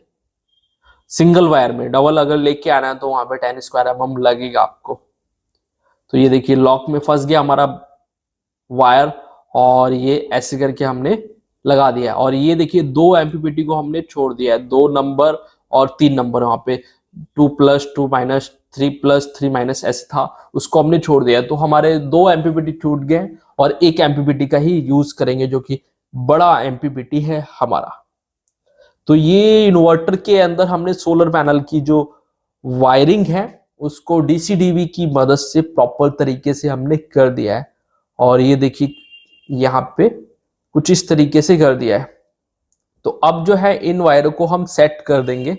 सिंगल वायर में, डबल अगर लेके आना है तो वहां पे 10 स्क्वायर mm लगेगा आपको। तो ये देखिए लॉक में फंस गया हमारा वायर और ये ऐसे करके हमने लगा दिया। और ये देखिए 2 एमपीपीटी को हमने छोड़ दिया है, 2 नंबर और 3 नंबर, वहां पे 2+, 2-, 3+, 3- ऐसे था, उसको हमने छोड़ दिया। तो हमारे 2 एमपीपीटी छूट गए और एक एमपीपीटी का ही यूज करेंगे जो कि बड़ा एमपीपीटी है हमारा। तो ये इन्वर्टर के अंदर हमने सोलर पैनल की जो वायरिंग है उसको डीसीडीवी की मदद से प्रॉपर तरीके से हमने कर दिया है। और ये देखिए यहाँ पे कुछ इस तरीके से कर दिया है। तो अब जो है इन वायरों को हम सेट कर देंगे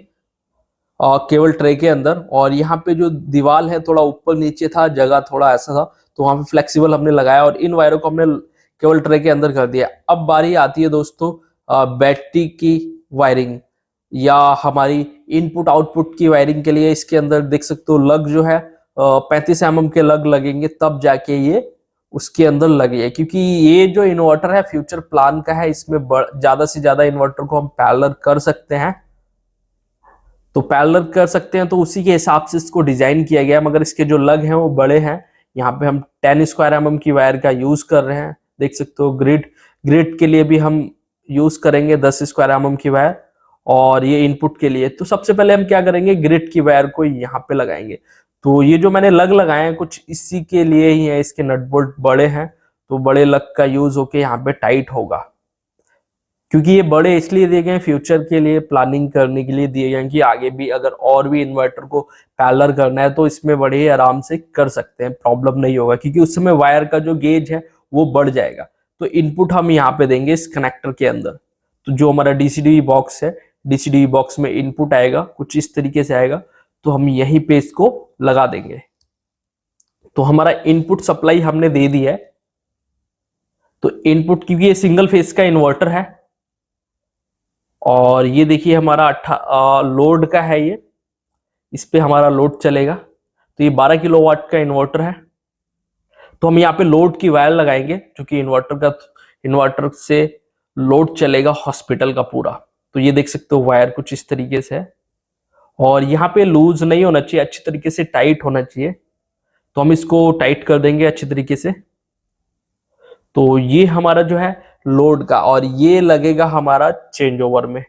केबल ट्रे के अंदर। और यहाँ पे जो दीवार है थोड़ा ऊपर नीचे था, जगह थोड़ा ऐसा था, तो वहां पे फ्लेक्सिबल हमने लगाया और इन वायरों को हमने केबल ट्रे के अंदर कर दिया। अब बारी आती है दोस्तों बैटरी की वायरिंग या हमारी इनपुट आउटपुट की वायरिंग के लिए। इसके अंदर देख सकते हो लग जो है 35 mm के लग लगेंगे, तब जाके ये उसके अंदर लगे है। क्योंकि ये जो इन्वर्टर है फ्यूचर प्लान का है, इसमें ज्यादा से ज्यादा इन्वर्टर को हम पैरेलल कर सकते हैं। तो पैरेलल कर सकते हैं, तो उसी के हिसाब से इसको डिजाइन किया गया। मगर इसके जो लग हैं वो बड़े हैं। यहाँ पे हम 10 स्क्वायर mm की वायर का यूज कर रहे हैं, देख सकते हो। ग्रिड के लिए भी हम यूज करेंगे 10 स्क्वायर mm की वायर, और ये इनपुट के लिए। तो सबसे पहले हम क्या करेंगे, ग्रिड की वायर को यहाँ पे लगाएंगे। तो ये जो मैंने लग लगाए हैं कुछ इसी के लिए ही है, इसके नट बोल्ट बड़े हैं, तो बड़े लग का यूज होके यहाँ पे टाइट होगा। क्योंकि ये बड़े इसलिए दिए गए हैं, फ्यूचर के लिए प्लानिंग करने के लिए दिए गए हैं कि आगे भी अगर और भी इन्वर्टर को पैरेलल करना है तो इसमें बड़े ही आराम से कर सकते हैं, प्रॉब्लम नहीं होगा। क्योंकि उस समय वायर का जो गेज है वो बढ़ जाएगा। तो इनपुट हम यहाँ पे देंगे इस कनेक्टर के अंदर। तो जो हमारा डीसीडीवी बॉक्स है, डीसीडीवी बॉक्स में इनपुट आएगा कुछ इस तरीके से आएगा, तो हम यहीं पे इसको लगा देंगे। तो हमारा इनपुट सप्लाई हमने दे दिया है। तो इनपुट, क्योंकि ये सिंगल फेज का इन्वर्टर है और ये देखिए हमारा लोड का है, ये इस पे हमारा लोड चलेगा। तो ये 12 किलोवाट का इन्वर्टर है। तो हम यहाँ पे लोड की वायर लगाएंगे, क्योंकि इन्वर्टर से लोड चलेगा हॉस्पिटल का पूरा। तो ये देख सकते हो वायर कुछ इस तरीके से है और यहाँ पे लूज नहीं होना चाहिए, अच्छी तरीके से टाइट होना चाहिए। तो हम इसको टाइट कर देंगे अच्छी तरीके से। तो ये हमारा जो है लोड का, और ये लगेगा हमारा चेंज ओवर में।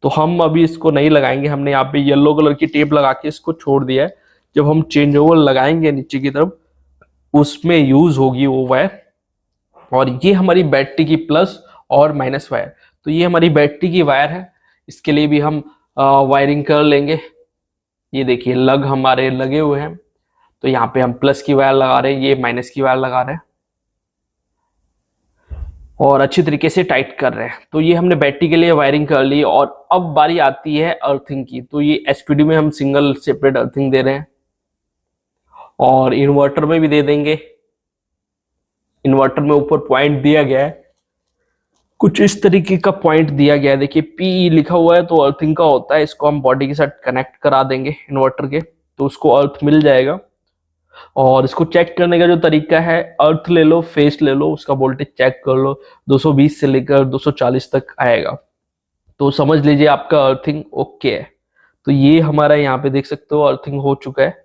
तो हम अभी इसको नहीं लगाएंगे, हमने यहाँ पे येलो कलर की टेप लगा के इसको छोड़ दिया है। जब हम चेंज ओवर लगाएंगे नीचे की तरफ, उसमें यूज होगी वो वायर। और ये हमारी बैटरी की प्लस और माइनस वायर। तो ये हमारी बैटरी की वायर है, इसके लिए भी हम वायरिंग कर लेंगे। ये देखिए लग हमारे लगे हुए हैं। तो यहाँ पे हम प्लस की वायर लगा रहे हैं, ये माइनस की वायर लगा रहे हैं और अच्छी तरीके से टाइट कर रहे हैं। तो ये हमने बैटरी के लिए वायरिंग कर ली। और अब बारी आती है अर्थिंग की। तो ये एसपीडी में हम सिंगल सेपरेट अर्थिंग दे रहे हैं और इन्वर्टर में भी दे देंगे। इन्वर्टर में ऊपर पॉइंट दिया गया है, कुछ इस तरीके का पॉइंट दिया गया है। देखिए पीई लिखा हुआ है तो अर्थिंग का होता है, इसको हम बॉडी के साथ कनेक्ट करा देंगे इन्वर्टर के, तो उसको अर्थ मिल जाएगा। और इसको चेक करने का जो तरीका है, अर्थ ले लो, फेस ले लो, उसका वोल्टेज चेक कर लो, 220 से लेकर 240 तक आएगा, तो समझ लीजिए आपका अर्थिंग ओके है। तो ये हमारा यहाँ पे देख सकते हो अर्थिंग हो चुका है।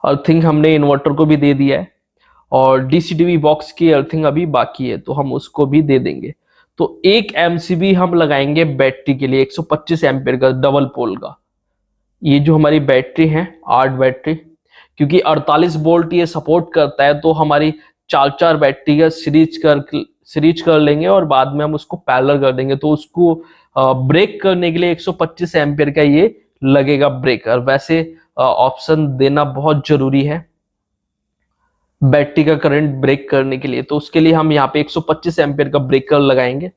अर्थिंग हमने इन्वर्टर को भी दे दिया है, और डीसीडीवी बॉक्स की अर्थिंग अभी बाकी है, तो हम उसको भी दे देंगे। तो एक एमसीबी हम लगाएंगे बैटरी के लिए 125 एम्पियर का डबल पोल का। ये जो हमारी बैटरी है 8 बैटरी, क्योंकि 48 वोल्ट ये सपोर्ट करता है, तो हमारी 4 बैटरी का सीरीज कर लेंगे और बाद में हम उसको पैरेलल कर देंगे। तो उसको ब्रेक करने के लिए 125 एम्पियर का ये लगेगा ब्रेकर। वैसे ऑप्शन देना बहुत जरूरी है बैटरी का करंट ब्रेक करने के लिए, तो उसके लिए हम यहाँ पे 125 एम्पियर का ब्रेकर लगाएंगे।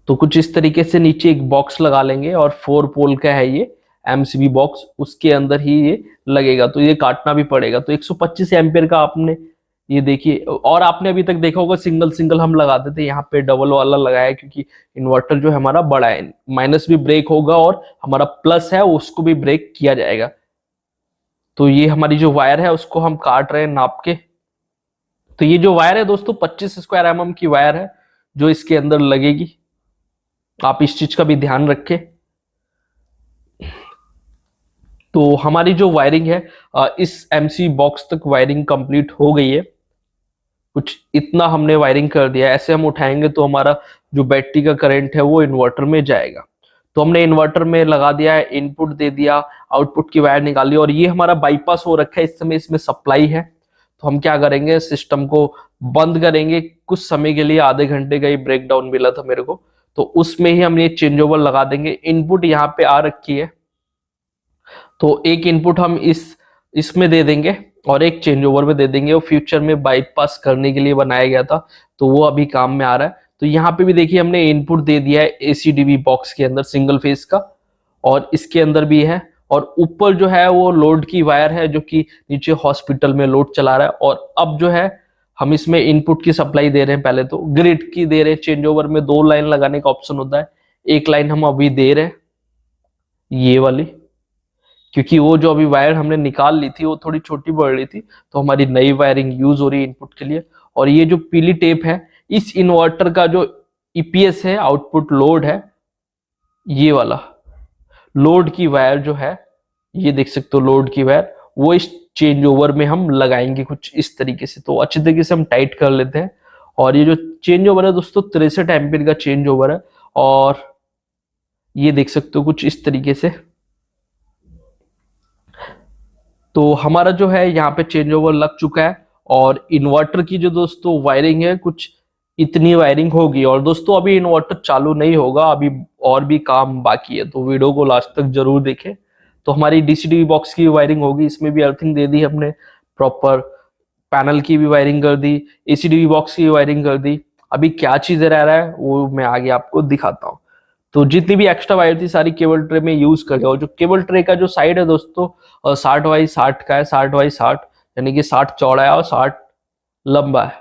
तो कुछ इस तरीके से नीचे एक बॉक्स लगा लेंगे, और 4 पोल का है ये एमसीबी बॉक्स, उसके अंदर ही ये लगेगा, तो ये काटना भी पड़ेगा। तो 125 एम्पियर का आपने ये देखिए, और आपने अभी तक देखा होगा सिंगल सिंगल हम लगाते थे, यहाँ पे डबल वाला लगाया है क्योंकि इन्वर्टर जो है हमारा बड़ा है, माइनस भी ब्रेक होगा और हमारा प्लस है उसको भी ब्रेक किया जाएगा। तो ये हमारी जो वायर है उसको हम काट रहे हैं नाप के। तो ये जो वायर है दोस्तों 25 स्क्वायर mm की वायर है जो इसके अंदर लगेगी, आप इस चीज का भी ध्यान रखें। तो हमारी जो वायरिंग है इस एमसी बॉक्स तक वायरिंग कंप्लीट हो गई है, कुछ इतना हमने वायरिंग कर दिया है। ऐसे हम उठाएंगे तो हमारा जो बैटरी का करंट है वो इन्वर्टर में जाएगा। तो हमने इन्वर्टर में लगा दिया है, इनपुट दे दिया, आउटपुट की वायर निकाली, और ये हमारा बाईपास हो रखा है इस समय, इसमें सप्लाई है। तो हम क्या करेंगे, सिस्टम को बंद करेंगे कुछ समय के लिए, आधे घंटे का ही ब्रेकडाउन मिला था मेरे को, तो उसमें ही हम ये चेंज ओवर लगा देंगे। इनपुट यहाँ पे आ रखी है, तो एक इनपुट हम इसमें दे देंगे और एक चेंज ओवर में दे देंगे। वो फ्यूचर में बाईपास करने के लिए बनाया गया था, तो वो अभी काम में आ रहा है। तो यहाँ पे भी देखिए हमने इनपुट दे दिया है एसीडीवी बॉक्स के अंदर सिंगल फेज का, और इसके अंदर भी है, और ऊपर जो है वो लोड की वायर है जो कि नीचे हॉस्पिटल में लोड चला रहा है। और अब जो है हम इसमें इनपुट की सप्लाई दे रहे हैं, पहले तो ग्रिड की दे रहे हैं। चेंज ओवर में 2 लाइन लगाने का ऑप्शन होता है, एक लाइन हम अभी दे रहे हैं ये वाली, क्योंकि वो जो अभी वायर हमने निकाल ली थी वो थोड़ी छोटी पड़ रही थी, तो हमारी नई वायरिंग यूज हो रही है इनपुट के लिए। और ये जो पीली टेप है इस इन्वर्टर का जो ईपीएस है, आउटपुट लोड है, ये वाला लोड की वायर जो है, ये देख सकते हो लोड की वायर, वो इस चेंज ओवर में हम लगाएंगे कुछ इस तरीके से। तो अच्छे तरीके से हम टाइट कर लेते हैं। और ये जो चेंज ओवर है दोस्तों 63 एम्पीयर का चेंज ओवर है, और ये देख सकते हो कुछ इस तरीके से। तो हमारा जो है यहाँ पे चेंज ओवर लग चुका है, और इन्वर्टर की जो दोस्तों वायरिंग है कुछ इतनी वायरिंग होगी। और दोस्तों अभी इन्वर्टर चालू नहीं होगा, अभी और भी काम बाकी है, तो वीडियो को लास्ट तक जरूर देखें। तो हमारी डीसीडीवी बॉक्स की वायरिंग होगी, इसमें भी अर्थिंग दे दी हमने प्रॉपर, पैनल की भी वायरिंग कर दी, एसीडीवी बॉक्स की वायरिंग कर दी। अभी क्या चीजें रह रहा है वो मैं आगे आपको दिखाता हूँ। तो जितनी भी एक्स्ट्रा वायर थी सारी केबल ट्रे में यूज कर लिया। और जो केबल ट्रे का जो साइड है दोस्तों 60x60 का है, 60x60 यानी कि 60 चौड़ा है और 60 लंबा है,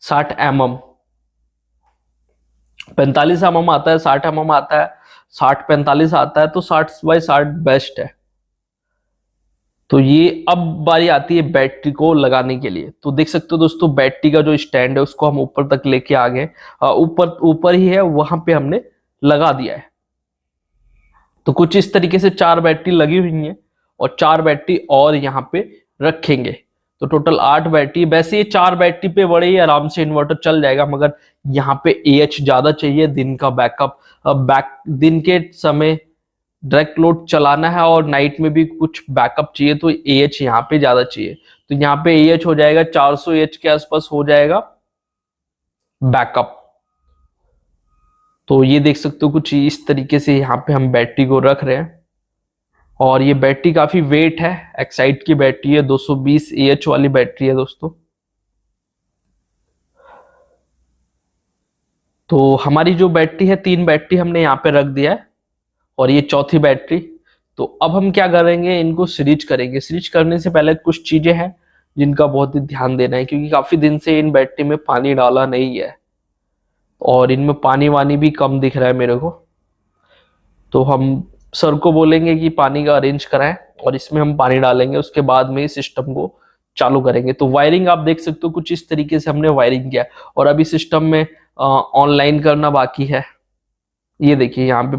60 mm, 45 mm आता है, 60 mm आता है, 60-45 आता है, तो 60x60 बेस्ट है। तो ये अब बारी आती है बैटरी को लगाने के लिए। तो देख सकते हो दोस्तों बैटरी का जो स्टैंड है उसको हम ऊपर तक लेके आ गए, ऊपर ऊपर ही है, वहां पे हमने लगा दिया है। तो कुछ इस तरीके से 4 बैटरी लगी हुई हैं, और 4 बैटरी और यहाँ पे रखेंगे, तो टोटल 8 बैटरी। वैसे ये 4 बैटरी पे बड़े ही आराम से इन्वर्टर चल जाएगा, मगर यहाँ पे एएच ज्यादा चाहिए, दिन का बैकअप, दिन के समय डायरेक्ट लोड चलाना है और नाइट में भी कुछ बैकअप चाहिए, तो एएच यहाँ पे ज्यादा चाहिए। तो यहाँ पे एएच हो जाएगा 400 एच के आसपास हो जाएगा बैकअप। तो ये देख सकते हो कुछ इस तरीके से यहाँ पे हम बैटरी को रख रहे हैं। और ये बैटरी काफी वेट है, एक्साइट की बैटरी है, 220 एएच वाली बैटरी है दोस्तों। तो हमारी जो बैटरी है 3 बैटरी हमने यहाँ पे रख दिया है, और ये चौथी बैटरी। तो अब हम क्या करेंगे, इनको सीरीज करेंगे। सीरीज करने से पहले कुछ चीजें हैं जिनका बहुत ही ध्यान देना है, क्योंकि काफी दिन से इन बैटरी में पानी डाला नहीं है और इनमें पानी वानी भी कम दिख रहा है मेरे को। तो हम सर को बोलेंगे कि पानी का अरेंज कराएं और इसमें हम पानी डालेंगे, उसके बाद में सिस्टम को चालू करेंगे। तो वायरिंग आप देख सकते हो कुछ इस तरीके से हमने वायरिंग किया और अभी सिस्टम में ऑनलाइन करना बाकी है। ये देखिए यहाँ पे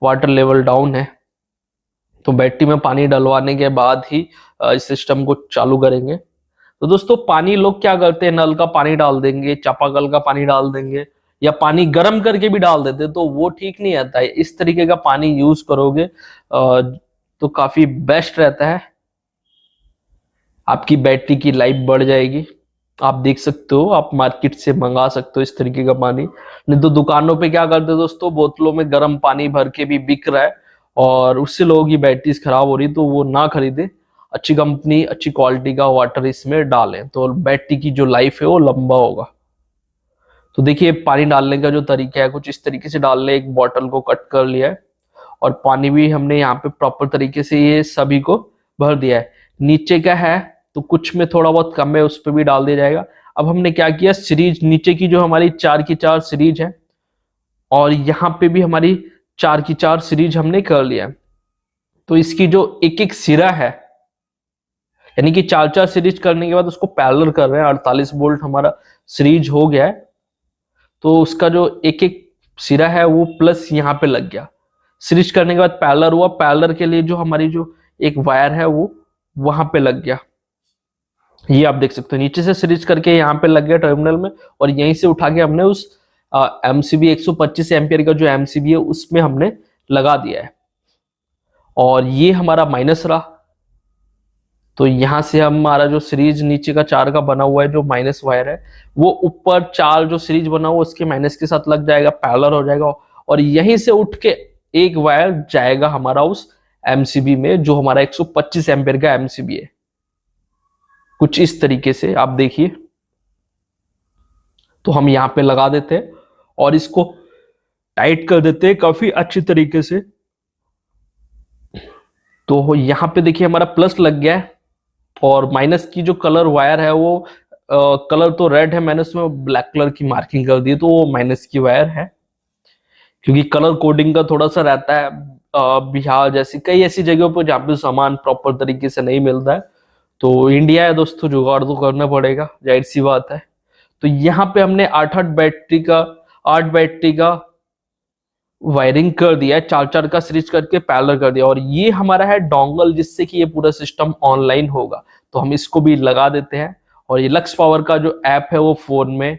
वाटर लेवल डाउन है, तो बैटरी में पानी डलवाने के बाद ही इस सिस्टम को चालू करेंगे। तो दोस्तों पानी लोग क्या करते हैं, नल का पानी डाल देंगे, चापाकल का पानी डाल देंगे या पानी गर्म करके भी डाल देते, तो वो ठीक नहीं आता है। इस तरीके का पानी यूज करोगे तो काफी बेस्ट रहता है, आपकी बैटरी की लाइफ बढ़ जाएगी। आप देख सकते हो, आप मार्केट से मंगा सकते हो इस तरीके का पानी। नहीं तो दुकानों पे क्या करते हैं दोस्तों, बोतलों में गर्म पानी भर के भी बिक रहा है और उससे लोगों की बैटरीज खराब हो रही, तो वो ना खरीदे, अच्छी कंपनी अच्छी क्वालिटी का वाटर इसमें डालें तो बैटरी की जो लाइफ है वो लंबा होगा। तो देखिए पानी डालने का जो तरीका है कुछ इस तरीके से डाल ले। एक बॉटल को कट कर लिया है और पानी भी हमने यहाँ पे प्रॉपर तरीके से ये सभी को भर दिया है। नीचे का है तो कुछ में थोड़ा बहुत कम है, उस पर भी डाल दिया जाएगा। अब हमने क्या किया, सीरीज नीचे की जो हमारी 4 की 4 सीरीज है और यहाँ पे भी हमारी 4 की 4 सीरीज हमने कर लिया। तो इसकी जो एक एक सिरा है, यानी कि 4 सीरीज करने के बाद उसको पैरेलल कर रहे हैं। 48 वोल्ट हमारा सीरीज हो गया है, तो उसका जो एक एक सिरा है वो प्लस यहाँ पे लग गया। सीरीज करने के बाद पैरेलल हुआ, पैरेलल के लिए जो हमारी जो एक वायर है वो वहां पे लग गया। ये आप देख सकते हो नीचे से सीरीज करके यहाँ पे लग गया टर्मिनल में और यहीं से उठा के हमने उस एमसीबी 125 एम्पियर का जो एमसीबी है उसमें हमने लगा दिया है और ये हमारा माइनस रहा। तो यहां से हमारा जो सीरीज नीचे का 4 का बना हुआ है जो माइनस वायर है वो ऊपर 4 जो सीरीज बना हुआ उसके माइनस के साथ लग जाएगा, पैरेलल हो जाएगा और यहीं से उठ के एक वायर जाएगा हमारा उस एमसीबी में जो हमारा 125 एम्पियर का एमसीबी है। कुछ इस तरीके से आप देखिए, तो हम यहाँ पे लगा देते हैं और इसको टाइट कर देते हैं काफी अच्छी तरीके से। तो यहाँ पे देखिए हमारा प्लस लग गया है और माइनस की जो कलर वायर है वो कलर तो रेड है, मैंने उसमें ब्लैक कलर की मार्किंग कर दी, तो वो माइनस की वायर है। क्योंकि कलर कोडिंग का थोड़ा सा रहता है, बिहार जैसी कई ऐसी जगहों पर जहाँ पे सामान प्रॉपर तरीके से नहीं मिलता है, तो इंडिया है दोस्तों, जुगाड़ तो करना पड़ेगा, जाहिर सी बात है। तो यहाँ पे हमने 8 बैटरी का वायरिंग कर दिया है, 4 का सीरीज करके पैरेलल कर दिया और ये हमारा है डोंगल जिससे कि ये पूरा सिस्टम ऑनलाइन होगा। तो हम इसको भी लगा देते हैं और ये लक्स पावर का जो ऐप है वो फोन में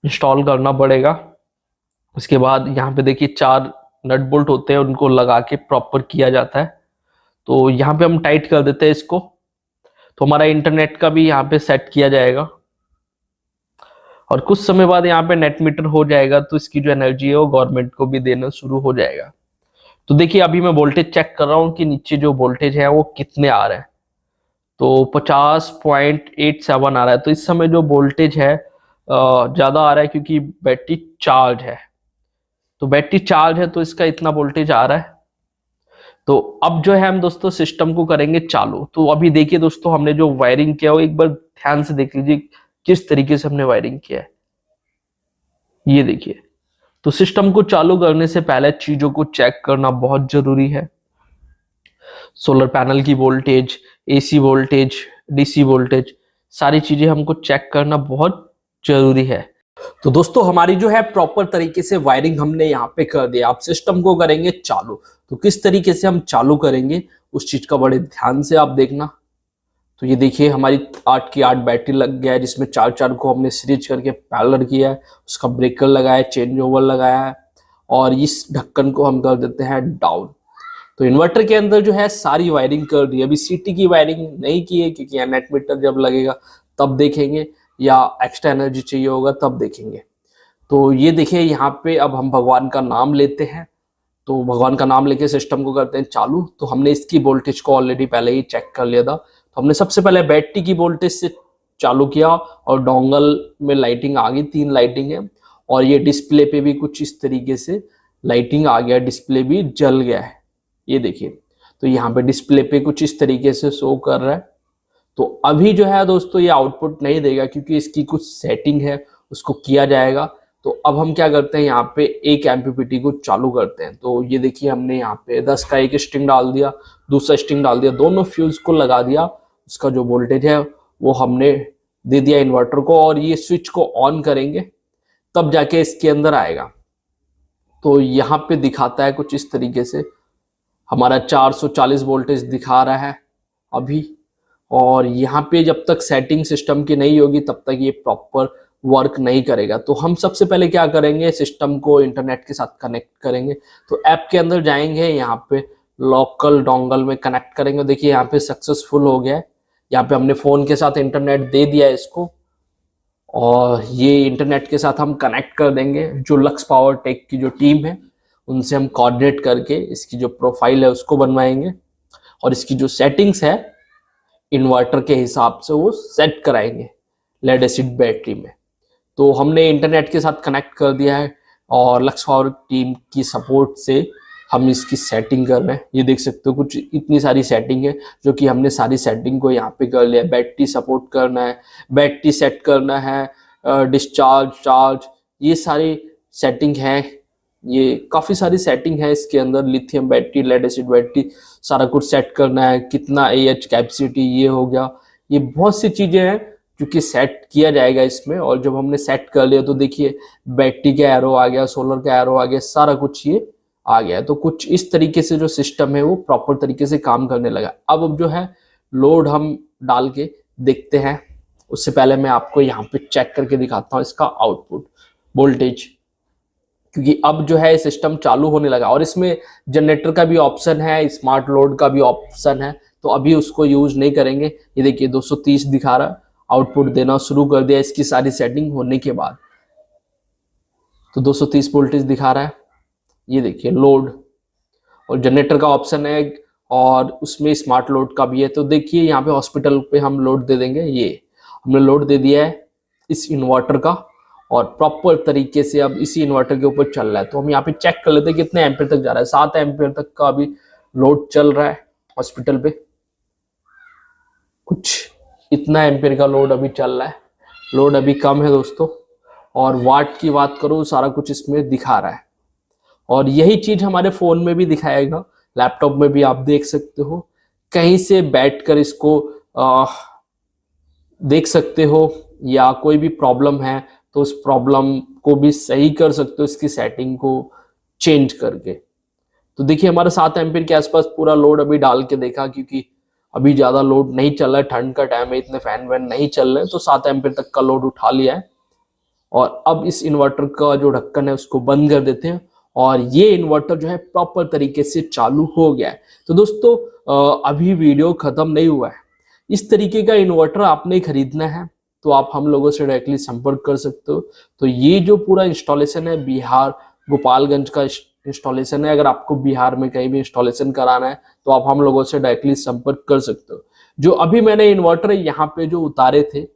इंस्टॉल करना पड़ेगा। उसके बाद यहाँ पे देखिए 4 नट बोल्ट होते हैं, उनको लगा के प्रॉपर किया जाता है। तो यहाँ पे हम टाइट कर देते हैं इसको, तो हमारा इंटरनेट का भी यहाँ पे सेट किया जाएगा और कुछ समय बाद यहाँ पे नेट मीटर हो जाएगा, तो इसकी जो एनर्जी है वो गवर्नमेंट को भी देना शुरू हो जाएगा। तो देखिए अभी मैं वोल्टेज चेक कर रहा हूँ कि नीचे जो वोल्टेज है वो कितने आ रहे हैं, तो 50.87 आ रहा है। तो इस समय जो वोल्टेज है ज्यादा आ रहा है क्योंकि बैटरी चार्ज है, तो बैटरी चार्ज है तो इसका इतना वोल्टेज आ रहा है। तो अब जो है हम दोस्तों सिस्टम को करेंगे चालू। तो अभी देखिए दोस्तों हमने जो वायरिंग किया वो एक बार ध्यान से देख लीजिए किस तरीके से हमने वायरिंग किया है, ये देखिए। तो सिस्टम को चालू करने से पहले चीजों को चेक करना बहुत जरूरी है। सोलर पैनल की voltage, AC voltage, DC voltage, सारी चीजें हमको चेक करना बहुत जरूरी है। तो दोस्तों हमारी जो है प्रॉपर तरीके से वायरिंग हमने यहाँ पे कर दिया। आप सिस्टम को करेंगे चालू, तो किस तरीके से हम चालू करेंगे उस चीज का बड़े ध्यान से आप देखना। तो ये देखिए हमारी 8 की 8 बैटरी लग गया है जिसमें 4 को हमने सीरीज करके पैरेलल किया है, उसका ब्रेकर लगाया है, चेंज ओवर लगाया है और इस ढक्कन को हम कर देते हैं डाउन। तो इन्वर्टर के अंदर जो है सारी वायरिंग कर दी। अभी सीटी की वायरिंग नहीं की है क्योंकि यहाँ नेट मीटर जब लगेगा तब देखेंगे या एक्स्ट्रा एनर्जी चाहिए होगा तब देखेंगे। तो ये देखिए यहाँ पे अब हम भगवान का नाम लेते हैं, तो भगवान का नाम लेके सिस्टम को करते हैं चालू। तो हमने इसकी वोल्टेज को ऑलरेडी पहले ही चेक कर लिया था, तो हमने सबसे पहले बैटरी की वोल्टेज से चालू किया और डोंगल में लाइटिंग आ गई, 3 लाइटिंग है और ये डिस्प्ले पे भी कुछ इस तरीके से लाइटिंग आ गया, डिस्प्ले भी जल गया है, ये देखिए। तो यहाँ पे डिस्प्ले पे कुछ इस तरीके से शो कर रहा है। तो अभी जो है दोस्तों ये आउटपुट नहीं देगा क्योंकि इसकी कुछ सेटिंग है, उसको किया जाएगा। तो अब हम क्या करते हैं, यहाँ पे एक एमपीपीटी को चालू करते हैं। तो ये देखिए हमने यहाँ पे 10 का एक स्ट्रिंग डाल दिया, दूसरा स्ट्रिंग डाल दिया, दोनों फ्यूज को लगा दिया। उसका जो वोल्टेज है वो हमने दे दिया इन्वर्टर को, और ये स्विच को ऑन करेंगे तब जाके इसके अंदर आएगा। तो यहाँ पे दिखाता है कुछ इस तरीके से, हमारा 440 वोल्टेज दिखा रहा है अभी। और यहाँ पे जब तक सेटिंग सिस्टम की नहीं होगी तब तक ये प्रॉपर वर्क नहीं करेगा। तो हम सबसे पहले क्या करेंगे, सिस्टम को इंटरनेट के साथ कनेक्ट करेंगे। तो ऐप के अंदर जाएंगे, यहाँ पे लोकल डोंगल में कनेक्ट करेंगे। देखिए यहाँ पे सक्सेसफुल हो गया है, यहाँ पे हमने फोन के साथ इंटरनेट दे दिया है इसको, और ये इंटरनेट के साथ हम कनेक्ट कर देंगे। जो लक्स पावर टेक की जो टीम है उनसे हम कोऑर्डिनेट करके इसकी जो प्रोफाइल है उसको बनवाएंगे, और इसकी जो सेटिंग्स है इन्वर्टर के हिसाब से वो सेट कराएंगे लेड एसिड बैटरी में। तो हमने इंटरनेट के साथ कनेक्ट कर दिया है, और लक्स पावर टीम की सपोर्ट से हम इसकी सेटिंग कर रहे हैं। ये देख सकते हो कुछ इतनी सारी सेटिंग है जो कि हमने सारी सेटिंग को यहाँ पे कर लिया। बैटरी सपोर्ट करना है, बैटरी सेट करना है, डिस्चार्ज, चार्ज, ये सारी सेटिंग है। ये काफ़ी सारी सेटिंग है इसके अंदर, lithium battery, lead acid battery, सारा कुछ सेट करना है, कितना AH कैपेसिटी, ये हो गया। ये बहुत सी चीज़ें हैं जो कि सेट किया जाएगा इसमें। और जब हमने सेट कर लिया तो देखिए बैटरी का एरो आ गया, सोलर का एरो आ गया, सारा कुछ ये आ गया है। तो कुछ इस तरीके से जो सिस्टम है वो प्रॉपर तरीके से काम करने लगा। अब जो है लोड हम डाल के देखते हैं। उससे पहले मैं आपको यहाँ पे चेक करके दिखाता हूँ इसका आउटपुट वोल्टेज, क्योंकि अब जो है सिस्टम चालू होने लगा। और इसमें जनरेटर का भी ऑप्शन है, स्मार्ट लोड का भी ऑप्शन है, तो अभी उसको यूज नहीं करेंगे। ये देखिए 230 दिखा रहा है, आउटपुट देना शुरू कर दिया इसकी सारी सेटिंग होने के बाद। तो 230 वोल्टेज दिखा रहा है। ये देखिए लोड और जनरेटर का ऑप्शन है, और उसमें स्मार्ट लोड का भी है। तो देखिए यहाँ पे हॉस्पिटल पे हम लोड दे देंगे। ये हमने लोड दे दिया है इस इन्वर्टर का, और प्रॉपर तरीके से अब इसी इन्वर्टर के ऊपर चल रहा है। तो हम यहाँ पे चेक कर लेते हैं कितने एम्पियर तक जा रहा है। 7 एम्पियर तक का अभी लोड चल रहा है हॉस्पिटल पे, कुछ इतना एम्पियर का लोड अभी चल रहा है। लोड अभी कम है दोस्तों, और वाट की बात करूँ सारा कुछ इसमें दिखा रहा है। और यही चीज हमारे फोन में भी दिखाएगा, लैपटॉप में भी आप देख सकते हो। कहीं से बैठकर इसको देख सकते हो, या कोई भी प्रॉब्लम है तो उस प्रॉब्लम को भी सही कर सकते हो इसकी सेटिंग को चेंज करके। तो देखिए हमारा 7 एम्पीयर के आसपास पूरा लोड अभी डाल के देखा, क्योंकि अभी ज्यादा लोड नहीं चल रहा है, ठंड का टाइम है, इतने फैन वैन नहीं चल रहे हैं, तो 7 एम्पीयर तक का लोड उठा लिया है। और अब इस इन्वर्टर का जो ढक्कन है उसको बंद कर देते हैं, और ये इन्वर्टर जो है प्रॉपर तरीके से चालू हो गया है। तो दोस्तों अभी वीडियो खत्म नहीं हुआ है। इस तरीके का इन्वर्टर आपने खरीदना है तो आप हम लोगों से डायरेक्टली संपर्क कर सकते हो। तो ये जो पूरा इंस्टॉलेशन है बिहार गोपालगंज का इंस्टॉलेशन है। अगर आपको बिहार में कहीं भी इंस्टॉलेशन कराना है तो आप हम लोगों से डायरेक्टली संपर्क कर सकते हो। जो अभी मैंने इन्वर्टर यहाँ पे जो उतारे थे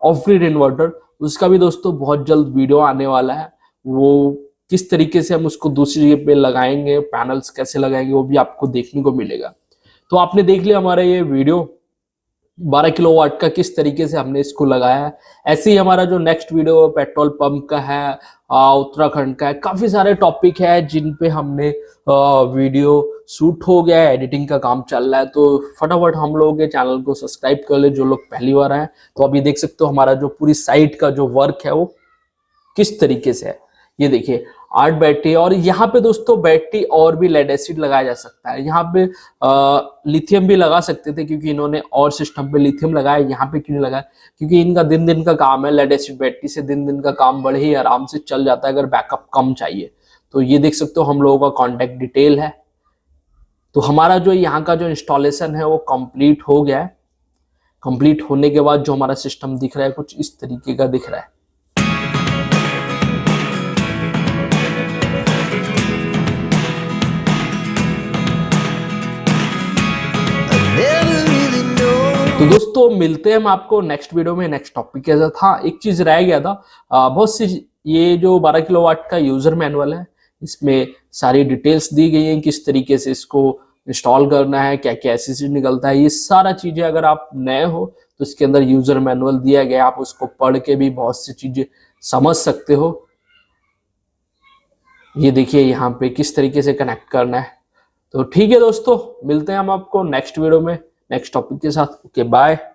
ऑफ ग्रिड इन्वर्टर, उसका भी दोस्तों बहुत जल्द वीडियो आने वाला है। वो किस तरीके से हम उसको दूसरी जगह पे लगाएंगे, पैनल्स कैसे लगाएंगे, वो भी आपको देखने को मिलेगा। तो आपने देख लिया हमारा ये वीडियो 12 किलोवाट का किस तरीके से हमने इसको लगाया है। ऐसे ही हमारा जो नेक्स्ट वीडियो पेट्रोल पंप का है, उत्तराखंड का है, काफी सारे टॉपिक है जिन पे हमने वीडियो शूट हो गया है, एडिटिंग का काम चल रहा है। तो फटाफट हम लोगों के चैनल को सब्सक्राइब कर ले जो लोग पहली बार आए। तो अभी देख सकते हो हमारा जो पूरी साइट का जो वर्क है वो किस तरीके से है। ये देखिए 8 बैटरी, और यहाँ पे दोस्तों बैटरी और भी लेड एसिड लगाया जा सकता है। यहाँ पे लिथियम भी लगा सकते थे, क्योंकि इन्होंने और सिस्टम पे लिथियम लगाया, यहाँ पे क्यों नहीं लगाया, क्योंकि इनका दिन दिन का काम है। लेड एसिड बैटरी से दिन दिन का काम बड़े ही आराम से चल जाता है अगर बैकअप कम चाहिए। तो ये देख सकते हो हम लोगों का कॉन्टेक्ट डिटेल है। तो हमारा जो यहाँ का जो इंस्टॉलेशन है वो कंप्लीट हो गया है। कंप्लीट होने के बाद जो हमारा सिस्टम दिख रहा है कुछ इस तरीके का दिख रहा है। तो दोस्तों मिलते हैं हम आपको नेक्स्ट वीडियो में नेक्स्ट टॉपिक के साथ। हाँ एक चीज रह गया था, बहुत सी, ये जो 12 किलोवाट का यूजर मैनुअल है इसमें सारी डिटेल्स दी गई हैं किस तरीके से इसको इंस्टॉल करना है, क्या क्या एसएसडी निकलता है, ये सारा चीजें अगर आप नए हो तो इसके अंदर यूजर मैनुअल दिया गया, आप उसको पढ़ के भी बहुत सी चीजें समझ सकते हो। ये देखिए यहाँ पे किस तरीके से कनेक्ट करना है। तो ठीक है दोस्तों, मिलते हैं हम आपको नेक्स्ट वीडियो में नेक्स्ट टॉपिक के साथ। Okay bye.